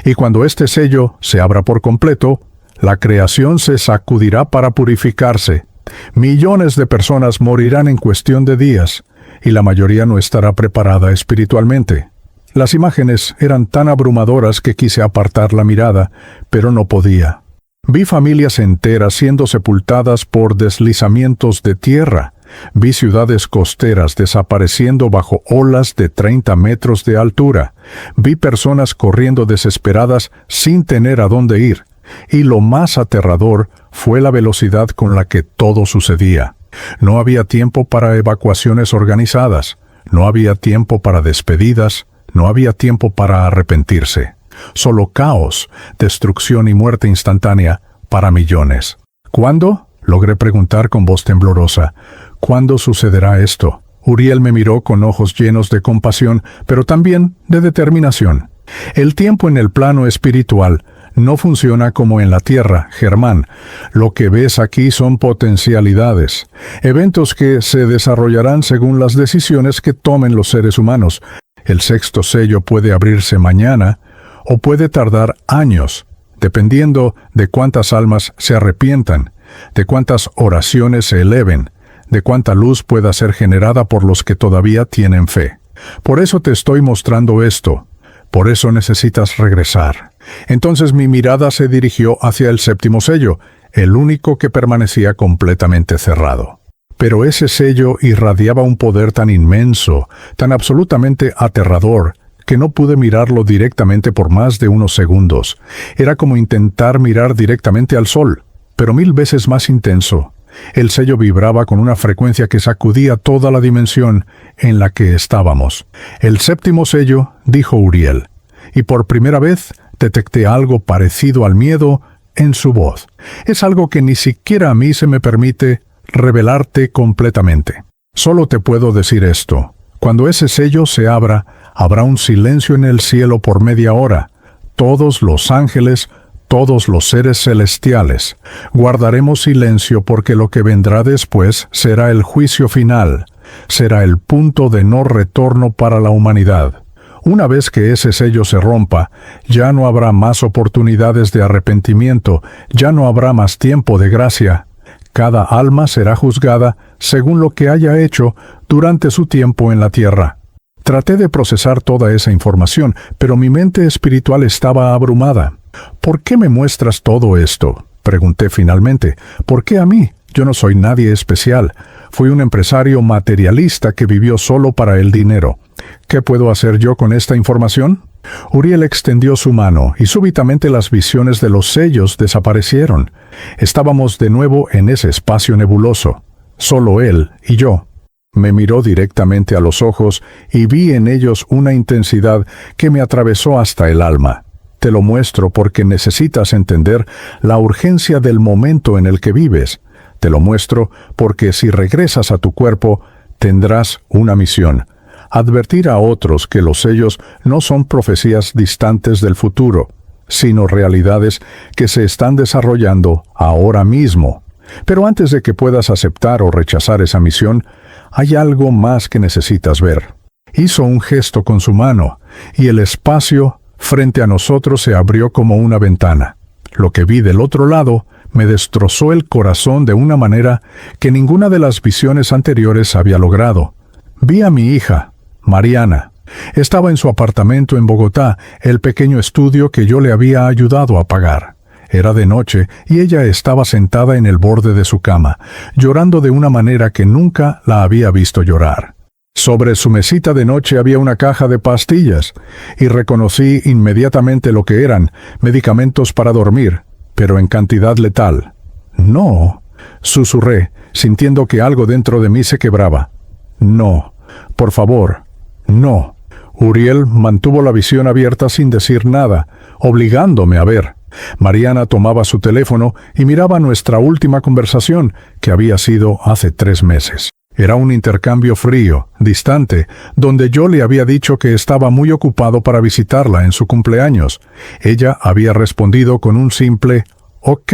Y cuando este sello se abra por completo, la creación se sacudirá para purificarse. Millones de personas morirán en cuestión de días, y la mayoría no estará preparada espiritualmente. Las imágenes eran tan abrumadoras que quise apartar la mirada, pero no podía. Vi familias enteras siendo sepultadas por deslizamientos de tierra, Vi ciudades costeras desapareciendo bajo olas de 30 metros de altura. Vi personas corriendo desesperadas sin tener a dónde ir. Y lo más aterrador fue la velocidad con la que todo sucedía. No había tiempo para evacuaciones organizadas. No había tiempo para despedidas. No había tiempo para arrepentirse. Solo caos, destrucción y muerte instantánea para millones. ¿Cuándo? Logré preguntar con voz temblorosa. ¿Cuándo sucederá esto? Uriel me miró con ojos llenos de compasión, pero también de determinación. El tiempo en el plano espiritual no funciona como en la tierra, Germán. Lo que ves aquí son potencialidades, eventos que se desarrollarán según las decisiones que tomen los seres humanos. El sexto sello puede abrirse mañana o puede tardar años, dependiendo de cuántas almas se arrepientan, de cuántas oraciones se eleven, de cuánta luz pueda ser generada por los que todavía tienen fe. Por eso te estoy mostrando esto. Por eso necesitas regresar. Entonces mi mirada se dirigió hacia el séptimo sello, el único que permanecía completamente cerrado. Pero ese sello irradiaba un poder tan inmenso, tan absolutamente aterrador, que no pude mirarlo directamente por más de unos segundos. Era como intentar mirar directamente al sol, pero 1000 veces más intenso. El sello vibraba con una frecuencia que sacudía toda la dimensión en la que estábamos. El séptimo sello, dijo Uriel, y por primera vez detecté algo parecido al miedo en su voz. Es algo que ni siquiera a mí se me permite revelarte completamente. Solo te puedo decir esto. Cuando ese sello se abra, habrá un silencio en el cielo por media hora. Todos los ángeles, todos los seres celestiales, guardaremos silencio porque lo que vendrá después será el juicio final, será el punto de no retorno para la humanidad. Una vez que ese sello se rompa, ya no habrá más oportunidades de arrepentimiento, ya no habrá más tiempo de gracia. Cada alma será juzgada según lo que haya hecho durante su tiempo en la tierra. Traté de procesar toda esa información, pero mi mente espiritual estaba abrumada. ¿Por qué me muestras todo esto?, pregunté finalmente. ¿Por qué a mí? Yo no soy nadie especial. Fui un empresario materialista que vivió solo para el dinero. ¿Qué puedo hacer yo con esta información? Uriel extendió su mano y súbitamente las visiones de los sellos desaparecieron. Estábamos de nuevo en ese espacio nebuloso, solo él y yo. Me miró directamente a los ojos y vi en ellos una intensidad que me atravesó hasta el alma. Te lo muestro porque necesitas entender la urgencia del momento en el que vives. Te lo muestro porque si regresas a tu cuerpo, tendrás una misión. Advertir a otros que los sellos no son profecías distantes del futuro, sino realidades que se están desarrollando ahora mismo. Pero antes de que puedas aceptar o rechazar esa misión, hay algo más que necesitas ver. Hizo un gesto con su mano, y el espacio frente a nosotros se abrió como una ventana. Lo que vi del otro lado me destrozó el corazón de una manera que ninguna de las visiones anteriores había logrado. Vi a mi hija, Mariana. Estaba en su apartamento en Bogotá, el pequeño estudio que yo le había ayudado a pagar. Era de noche y ella estaba sentada en el borde de su cama, llorando de una manera que nunca la había visto llorar. Sobre su mesita de noche había una caja de pastillas, y reconocí inmediatamente lo que eran: medicamentos para dormir, pero en cantidad letal. «No», susurré, sintiendo que algo dentro de mí se quebraba. «No, por favor, no». Uriel mantuvo la visión abierta sin decir nada, obligándome a ver. Mariana tomaba su teléfono y miraba nuestra última conversación, que había sido hace 3 meses. Era un intercambio frío, distante, donde yo le había dicho que estaba muy ocupado para visitarla en su cumpleaños. Ella había respondido con un simple «OK»,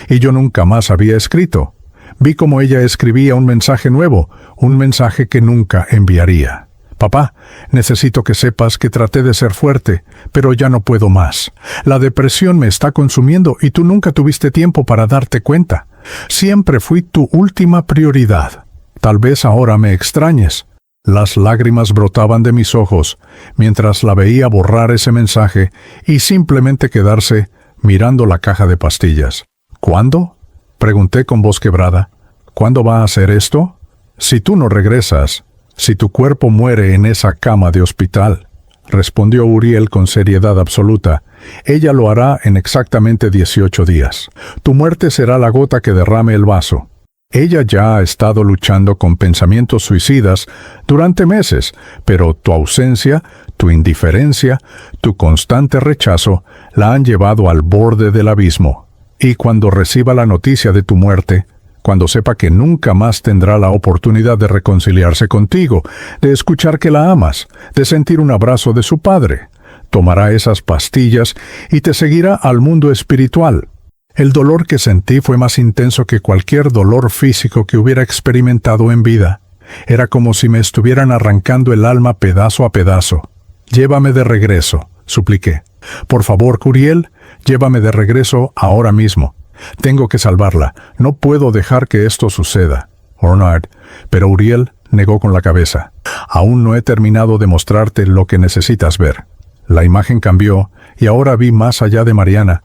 y yo nunca más había escrito. Vi cómo ella escribía un mensaje nuevo, un mensaje que nunca enviaría. «Papá, necesito que sepas que traté de ser fuerte, pero ya no puedo más. La depresión me está consumiendo y tú nunca tuviste tiempo para darte cuenta. Siempre fui tu última prioridad. Tal vez ahora me extrañes». Las lágrimas brotaban de mis ojos mientras la veía borrar ese mensaje y simplemente quedarse mirando la caja de pastillas. «¿Cuándo?», pregunté con voz quebrada. «¿Cuándo va a hacer esto?». Si tú no regresas, si tu cuerpo muere en esa cama de hospital, respondió Uriel con seriedad absoluta, ella lo hará en exactamente 18 días. Tu muerte será la gota que derrame el vaso. Ella ya ha estado luchando con pensamientos suicidas durante meses, pero tu ausencia, tu indiferencia, tu constante rechazo la han llevado al borde del abismo. Y cuando reciba la noticia de tu muerte, cuando sepa que nunca más tendrá la oportunidad de reconciliarse contigo, de escuchar que la amas, de sentir un abrazo de su padre, tomará esas pastillas y te seguirá al mundo espiritual. El dolor que sentí fue más intenso que cualquier dolor físico que hubiera experimentado en vida. Era como si me estuvieran arrancando el alma pedazo a pedazo. Llévame de regreso, supliqué. Por favor, Uriel, llévame de regreso ahora mismo. Tengo que salvarla. No puedo dejar que esto suceda. Ornard, pero Uriel negó con la cabeza. Aún no he terminado de mostrarte lo que necesitas ver. La imagen cambió y ahora vi más allá de Mariana.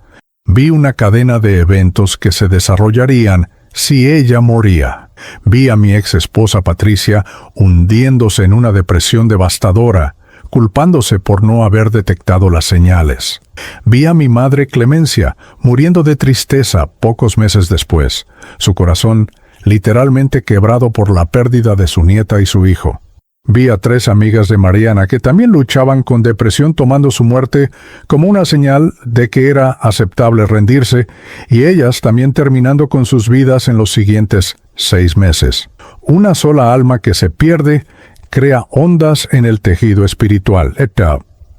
Vi una cadena de eventos que se desarrollarían si ella moría. Vi a mi ex esposa Patricia hundiéndose en una depresión devastadora, culpándose por no haber detectado las señales. Vi a mi madre Clemencia muriendo de tristeza pocos meses después, su corazón literalmente quebrado por la pérdida de su nieta y su hijo. Vi a 3 amigas de Mariana que también luchaban con depresión tomando su muerte como una señal de que era aceptable rendirse, y ellas también terminando con sus vidas en los siguientes 6 meses. Una sola alma que se pierde crea ondas en el tejido espiritual,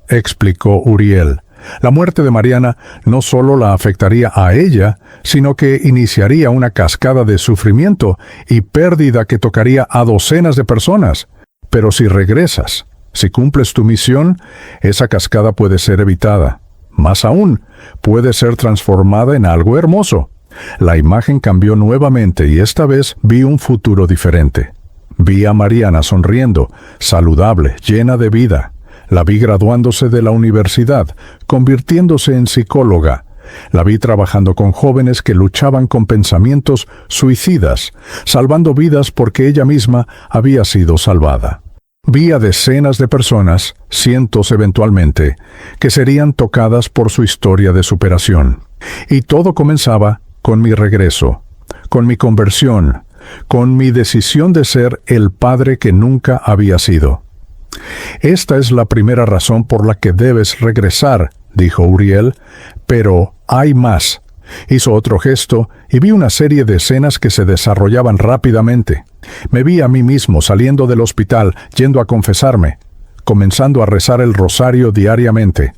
explicó Uriel. La muerte de Mariana no solo la afectaría a ella, sino que iniciaría una cascada de sufrimiento y pérdida que tocaría a docenas de personas. Pero si regresas, si cumples tu misión, esa cascada puede ser evitada. Más aún, puede ser transformada en algo hermoso. La imagen cambió nuevamente y esta vez vi un futuro diferente. Vi a Mariana sonriendo, saludable, llena de vida. La vi graduándose de la universidad, convirtiéndose en psicóloga. La vi trabajando con jóvenes que luchaban con pensamientos suicidas, salvando vidas porque ella misma había sido salvada. Vi a decenas de personas, cientos eventualmente, que serían tocadas por su historia de superación. Y todo comenzaba con mi regreso, con mi conversión, con mi decisión de ser el padre que nunca había sido. Esta es la primera razón por la que debes regresar, dijo Uriel, pero hay más. Hizo otro gesto y vi una serie de escenas que se desarrollaban rápidamente. Me vi a mí mismo saliendo del hospital, yendo a confesarme, comenzando a rezar el rosario diariamente.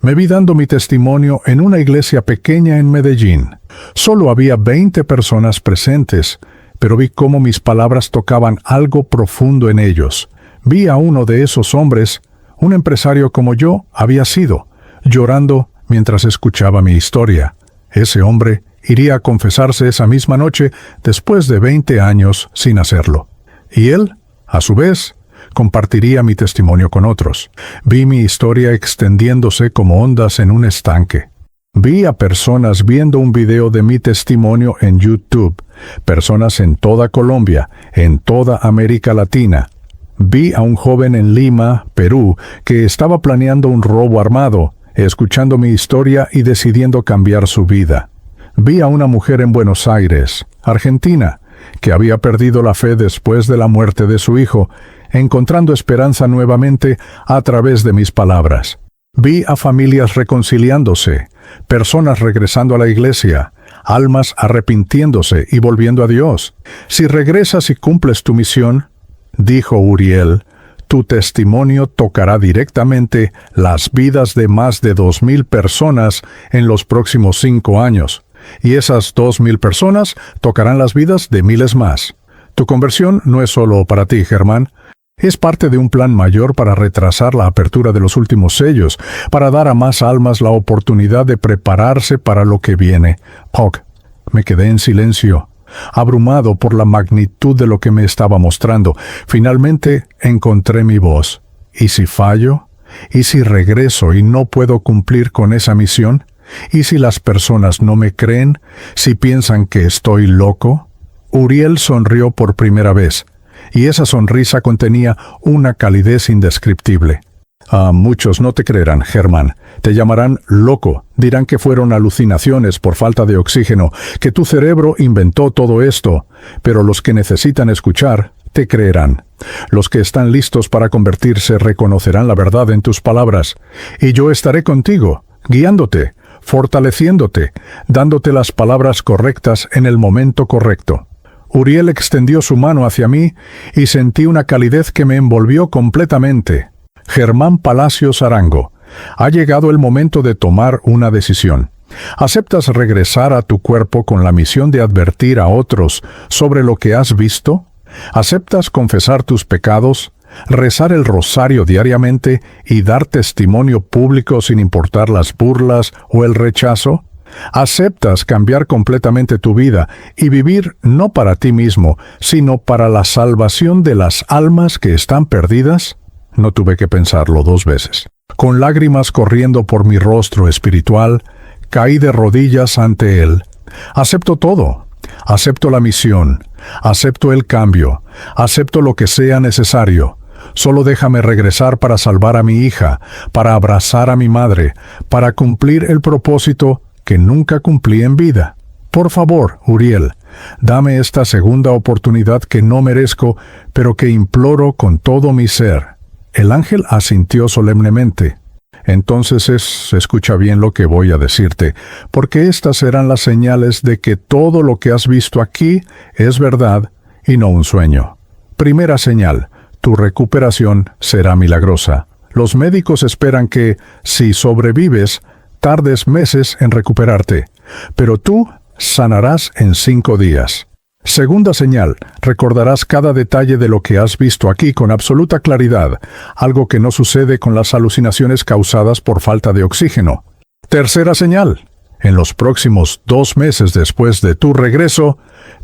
Me vi dando mi testimonio en una iglesia pequeña en Medellín. Solo había 20 personas presentes, pero vi cómo mis palabras tocaban algo profundo en ellos. Vi a uno de esos hombres, un empresario como yo había sido, llorando mientras escuchaba mi historia. Ese hombre iría a confesarse esa misma noche después de 20 años sin hacerlo. Y él, a su vez, compartiría mi testimonio con otros. Vi mi historia extendiéndose como ondas en un estanque. Vi a personas viendo un video de mi testimonio en YouTube, personas en toda Colombia, en toda América Latina. Vi a un joven en Lima, Perú, que estaba planeando un robo armado, escuchando mi historia y decidiendo cambiar su vida. Vi a una mujer en Buenos Aires, Argentina, que había perdido la fe después de la muerte de su hijo, encontrando esperanza nuevamente a través de mis palabras. Vi a familias reconciliándose, personas regresando a la iglesia, almas arrepintiéndose y volviendo a Dios. Si regresas y cumples tu misión, dijo Uriel, tu testimonio tocará directamente las vidas de más de 2,000 personas en los próximos 5 años, y esas 2,000 personas tocarán las vidas de miles más. Tu conversión no es solo para ti, Germán. Es parte de un plan mayor para retrasar la apertura de los últimos sellos, para dar a más almas la oportunidad de prepararse para lo que viene. Puck, me quedé en silencio, abrumado por la magnitud de lo que me estaba mostrando. Finalmente encontré mi voz. ¿Y si fallo? ¿Y si regreso y no puedo cumplir con esa misión? ¿Y si las personas no me creen? ¿Si piensan que estoy loco? Uriel sonrió por primera vez. y esa sonrisa contenía una calidez indescriptible. Muchos no te creerán, Germán. Te llamarán loco. Dirán que fueron alucinaciones por falta de oxígeno, que tu cerebro inventó todo esto. Pero los que necesitan escuchar, te creerán. Los que están listos para convertirse reconocerán la verdad en tus palabras. Y yo estaré contigo, guiándote, fortaleciéndote, dándote las palabras correctas en el momento correcto. Uriel extendió su mano hacia mí y sentí una calidez que me envolvió completamente. Germán Palacios Arango, ha llegado el momento de tomar una decisión. ¿Aceptas regresar a tu cuerpo con la misión de advertir a otros sobre lo que has visto? ¿Aceptas confesar tus pecados, rezar el rosario diariamente y dar testimonio público sin importar las burlas o el rechazo? ¿Aceptas cambiar completamente tu vida y vivir no para ti mismo, sino para la salvación de las almas que están perdidas? No tuve que pensarlo 2 veces. Con lágrimas corriendo por mi rostro espiritual, caí de rodillas ante él. Acepto todo. Acepto la misión. Acepto el cambio. Acepto lo que sea necesario. Solo déjame regresar para salvar a mi hija, para abrazar a mi madre, para cumplir el propósito que nunca cumplí en vida. Por favor, Uriel, dame esta segunda oportunidad que no merezco, pero que imploro con todo mi ser. El ángel asintió solemnemente. Entonces escucha bien lo que voy a decirte, porque estas serán las señales de que todo lo que has visto aquí es verdad y no un sueño. Primera señal, tu recuperación será milagrosa. Los médicos esperan que, si sobrevives, tardes meses en recuperarte, pero tú sanarás en 5 días. Segunda señal, recordarás cada detalle de lo que has visto aquí con absoluta claridad, algo que no sucede con las alucinaciones causadas por falta de oxígeno. Tercera señal, en los próximos 2 meses después de tu regreso,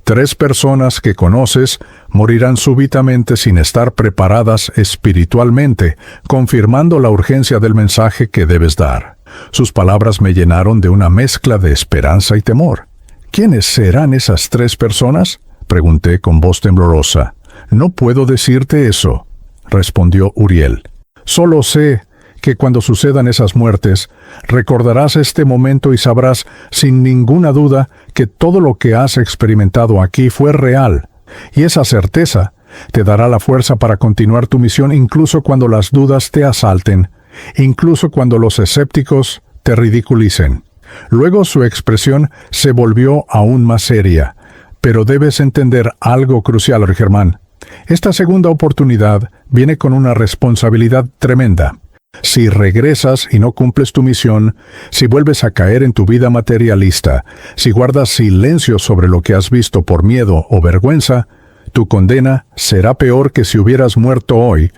3 personas que conoces morirán súbitamente sin estar preparadas espiritualmente, confirmando la urgencia del mensaje que debes dar. Sus palabras me llenaron de una mezcla de esperanza y temor. ¿Quiénes serán esas 3 personas? Pregunté con voz temblorosa. No puedo decirte eso, respondió Uriel. Solo sé que cuando sucedan esas muertes, recordarás este momento y sabrás sin ninguna duda que todo lo que has experimentado aquí fue real, y esa certeza te dará la fuerza para continuar tu misión incluso cuando las dudas te asalten, incluso cuando los escépticos te ridiculicen. Luego su expresión se volvió aún más seria. Pero debes entender algo crucial, Germán. Esta segunda oportunidad viene con una responsabilidad tremenda. Si regresas y no cumples tu misión, si vuelves a caer en tu vida materialista, si guardas silencio sobre lo que has visto por miedo o vergüenza, tu condena será peor que si hubieras muerto hoy,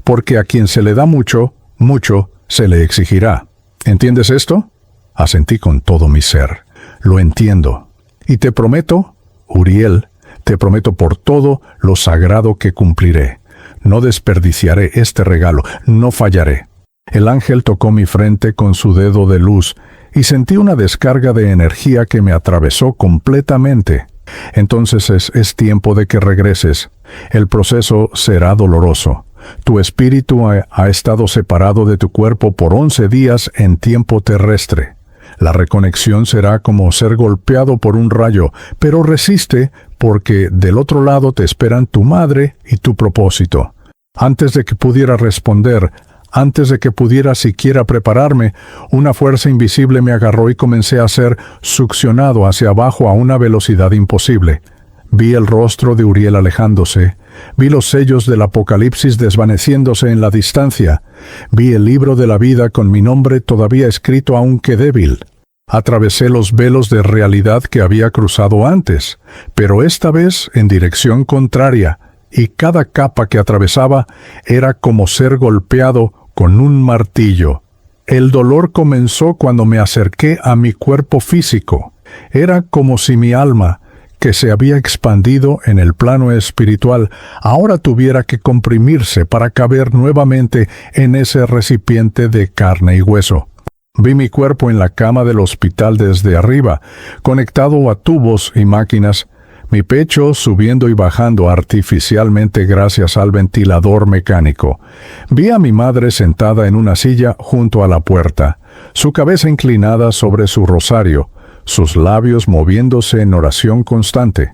porque a quien se le da mucho, mucho se le exigirá. ¿Entiendes esto? Asentí con todo mi ser. Lo entiendo. Y te prometo, Uriel, te prometo por todo lo sagrado que cumpliré. No desperdiciaré este regalo, no fallaré. El ángel tocó mi frente con su dedo de luz y sentí una descarga de energía que me atravesó completamente. Entonces es tiempo de que regreses. El proceso será doloroso. Tu espíritu ha estado separado de tu cuerpo por 11 días en tiempo terrestre. La reconexión será como ser golpeado por un rayo, pero resiste porque del otro lado te esperan tu madre y tu propósito. Antes de que pudiera responder, antes de que pudiera siquiera prepararme, una fuerza invisible me agarró y comencé a ser succionado hacia abajo a una velocidad imposible. Vi el rostro de Uriel alejándose. Vi los sellos del Apocalipsis desvaneciéndose en la distancia. Vi el libro de la vida con mi nombre todavía escrito aunque débil. Atravesé los velos de realidad que había cruzado antes, pero esta vez en dirección contraria, y cada capa que atravesaba era como ser golpeado con un martillo. El dolor comenzó cuando me acerqué a mi cuerpo físico. Era como si mi alma, que se había expandido en el plano espiritual, ahora tuviera que comprimirse para caber nuevamente en ese recipiente de carne y hueso. Vi mi cuerpo en la cama del hospital desde arriba, conectado a tubos y máquinas, mi pecho subiendo y bajando artificialmente gracias al ventilador mecánico. Vi a mi madre sentada en una silla junto a la puerta, su cabeza inclinada sobre su rosario, sus labios moviéndose en oración constante.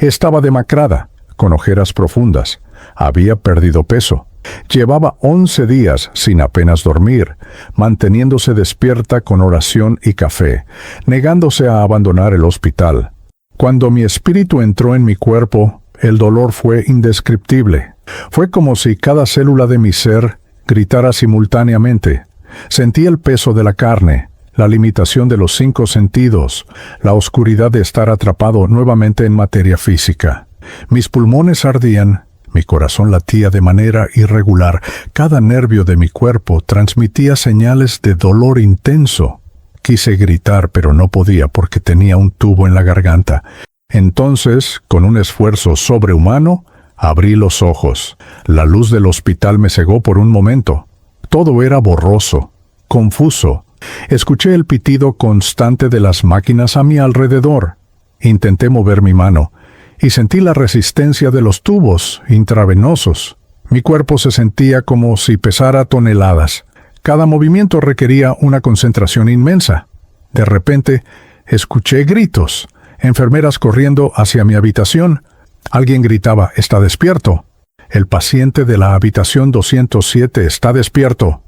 Estaba demacrada, con ojeras profundas. Había perdido peso. Llevaba 11 días sin apenas dormir, manteniéndose despierta con oración y café, negándose a abandonar el hospital. Cuando mi espíritu entró en mi cuerpo, el dolor fue indescriptible. Fue como si cada célula de mi ser gritara simultáneamente. Sentí el peso de la carne, la limitación de los 5 sentidos, la oscuridad de estar atrapado nuevamente en materia física. Mis pulmones ardían, mi corazón latía de manera irregular, cada nervio de mi cuerpo transmitía señales de dolor intenso. Quise gritar, pero no podía porque tenía un tubo en la garganta. Entonces, con un esfuerzo sobrehumano, abrí los ojos. La luz del hospital me cegó por un momento. Todo era borroso, confuso. Escuché el pitido constante de las máquinas a mi alrededor. Intenté mover mi mano y sentí la resistencia de los tubos intravenosos. Mi cuerpo se sentía como si pesara toneladas. Cada movimiento requería una concentración inmensa. De repente, escuché gritos. Enfermeras corriendo hacia mi habitación. Alguien gritaba, «¡Está despierto!». «El paciente de la habitación 207 está despierto».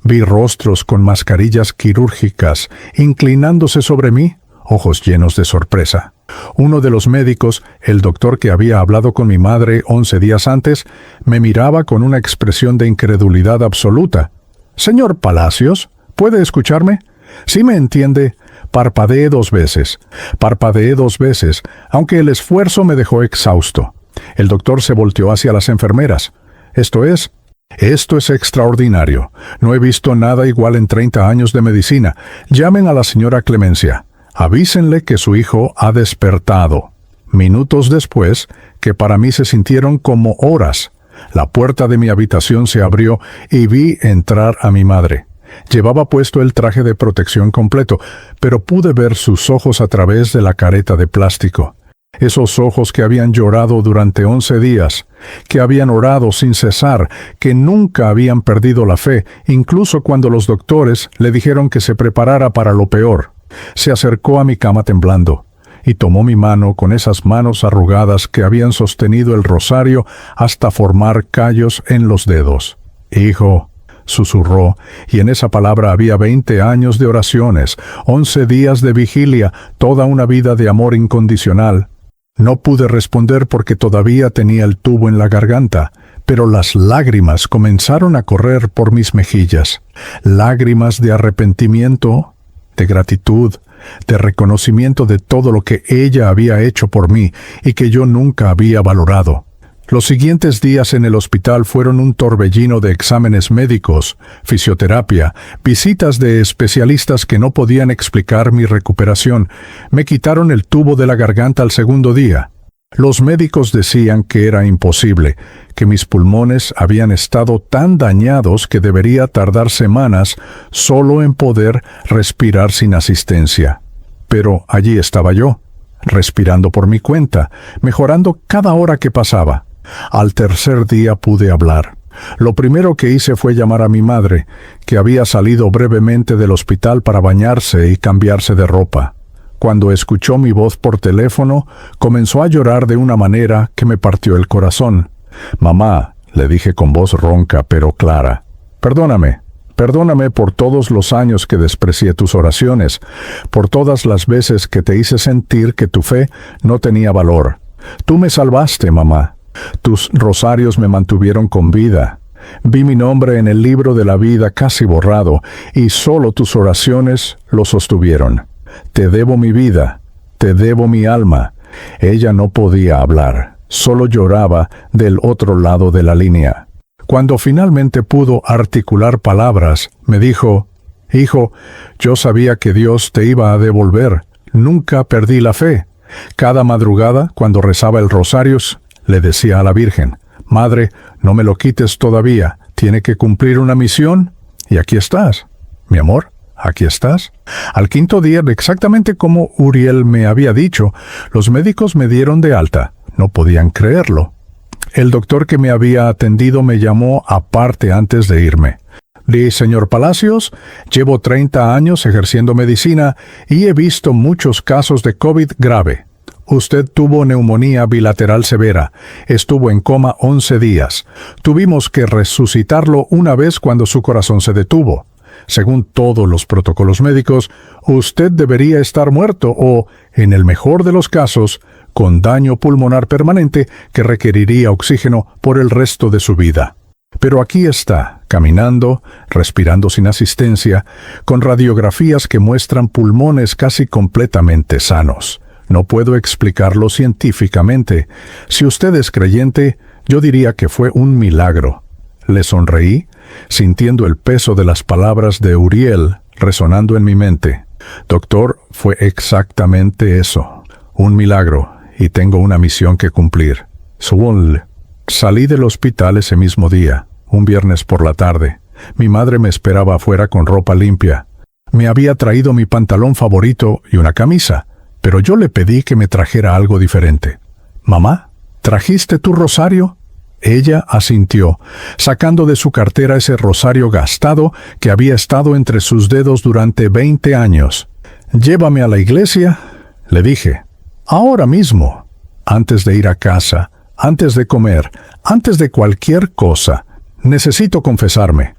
Vi rostros con mascarillas quirúrgicas inclinándose sobre mí, ojos llenos de sorpresa. Uno de los médicos, el doctor que había hablado con mi madre 11 días antes, me miraba con una expresión de incredulidad absoluta. «Señor Palacios, ¿puede escucharme? ¿Sí me entiende?» Parpadeé 2 veces. Parpadeé 2 veces, aunque el esfuerzo me dejó exhausto. El doctor se volteó hacia las enfermeras. «Esto es extraordinario. No he visto nada igual en 30 años de medicina. Llamen a la señora Clemencia. Avísenle que su hijo ha despertado». Minutos después, que para mí se sintieron como horas, la puerta de mi habitación se abrió y vi entrar a mi madre. Llevaba puesto el traje de protección completo, pero pude ver sus ojos a través de la careta de plástico. Esos ojos que habían llorado durante 11 días, que habían orado sin cesar, que nunca habían perdido la fe, incluso cuando los doctores le dijeron que se preparara para lo peor. Se acercó a mi cama temblando y tomó mi mano con esas manos arrugadas que habían sostenido el rosario hasta formar callos en los dedos. «Hijo», susurró, y en esa palabra había 20 años de oraciones, 11 días de vigilia, toda una vida de amor incondicional. No pude responder porque todavía tenía el tubo en la garganta, pero las lágrimas comenzaron a correr por mis mejillas. Lágrimas de arrepentimiento, de gratitud, de reconocimiento de todo lo que ella había hecho por mí y que yo nunca había valorado. Los siguientes días en el hospital fueron un torbellino de exámenes médicos, fisioterapia, visitas de especialistas que no podían explicar mi recuperación. Me quitaron el tubo de la garganta al segundo día. Los médicos decían que era imposible, que mis pulmones habían estado tan dañados que debería tardar semanas solo en poder respirar sin asistencia. Pero allí estaba yo, respirando por mi cuenta, mejorando cada hora que pasaba. Al tercer día pude hablar. Lo primero que hice fue llamar a mi madre, que había salido brevemente del hospital para bañarse y cambiarse de ropa. Cuando escuchó mi voz por teléfono, comenzó a llorar de una manera que me partió el corazón. «Mamá», le dije con voz ronca pero clara, «perdóname por todos los años que desprecié tus oraciones, por todas las veces que te hice sentir que tu fe no tenía valor. Tú me salvaste, mamá. Tus rosarios me mantuvieron con vida. Vi mi nombre en el libro de la vida casi borrado, y solo tus oraciones lo sostuvieron. Te debo mi vida, te debo mi alma». Ella no podía hablar, solo lloraba del otro lado de la línea. Cuando finalmente pudo articular palabras, me dijo, «Hijo, yo sabía que Dios te iba a devolver. Nunca perdí la fe. Cada madrugada, cuando rezaba el rosario, le decía a la Virgen, «Madre, no me lo quites todavía, tiene que cumplir una misión, y aquí estás. Mi amor, aquí estás. Al quinto día, exactamente como Uriel me había dicho, los médicos me dieron de alta. No podían creerlo. El doctor que me había atendido me llamó aparte antes de irme. Señor Palacios, llevo 30 años ejerciendo medicina y he visto muchos casos de COVID grave. Usted tuvo neumonía bilateral severa. Estuvo en coma 11 días. Tuvimos que resucitarlo una vez cuando su corazón se detuvo. Según todos los protocolos médicos, usted debería estar muerto o, en el mejor de los casos, con daño pulmonar permanente que requeriría oxígeno por el resto de su vida. Pero aquí está, caminando, respirando sin asistencia, con radiografías que muestran pulmones casi completamente sanos. No puedo explicarlo científicamente. Si usted es creyente, yo diría que fue un milagro. Le sonreí, sintiendo el peso de las palabras de Uriel resonando en mi mente. Doctor, fue exactamente eso. Un milagro, y tengo una misión que cumplir. Salí del hospital ese mismo día, un viernes por la tarde. Mi madre me esperaba afuera con ropa limpia. Me había traído mi pantalón favorito y una camisa, pero yo le pedí que me trajera algo diferente. «Mamá, ¿trajiste tu rosario?» Ella asintió, sacando de su cartera ese rosario gastado que había estado entre sus dedos durante 20 años. «Llévame a la iglesia», le dije. «Ahora mismo, antes de ir a casa, antes de comer, antes de cualquier cosa, necesito confesarme.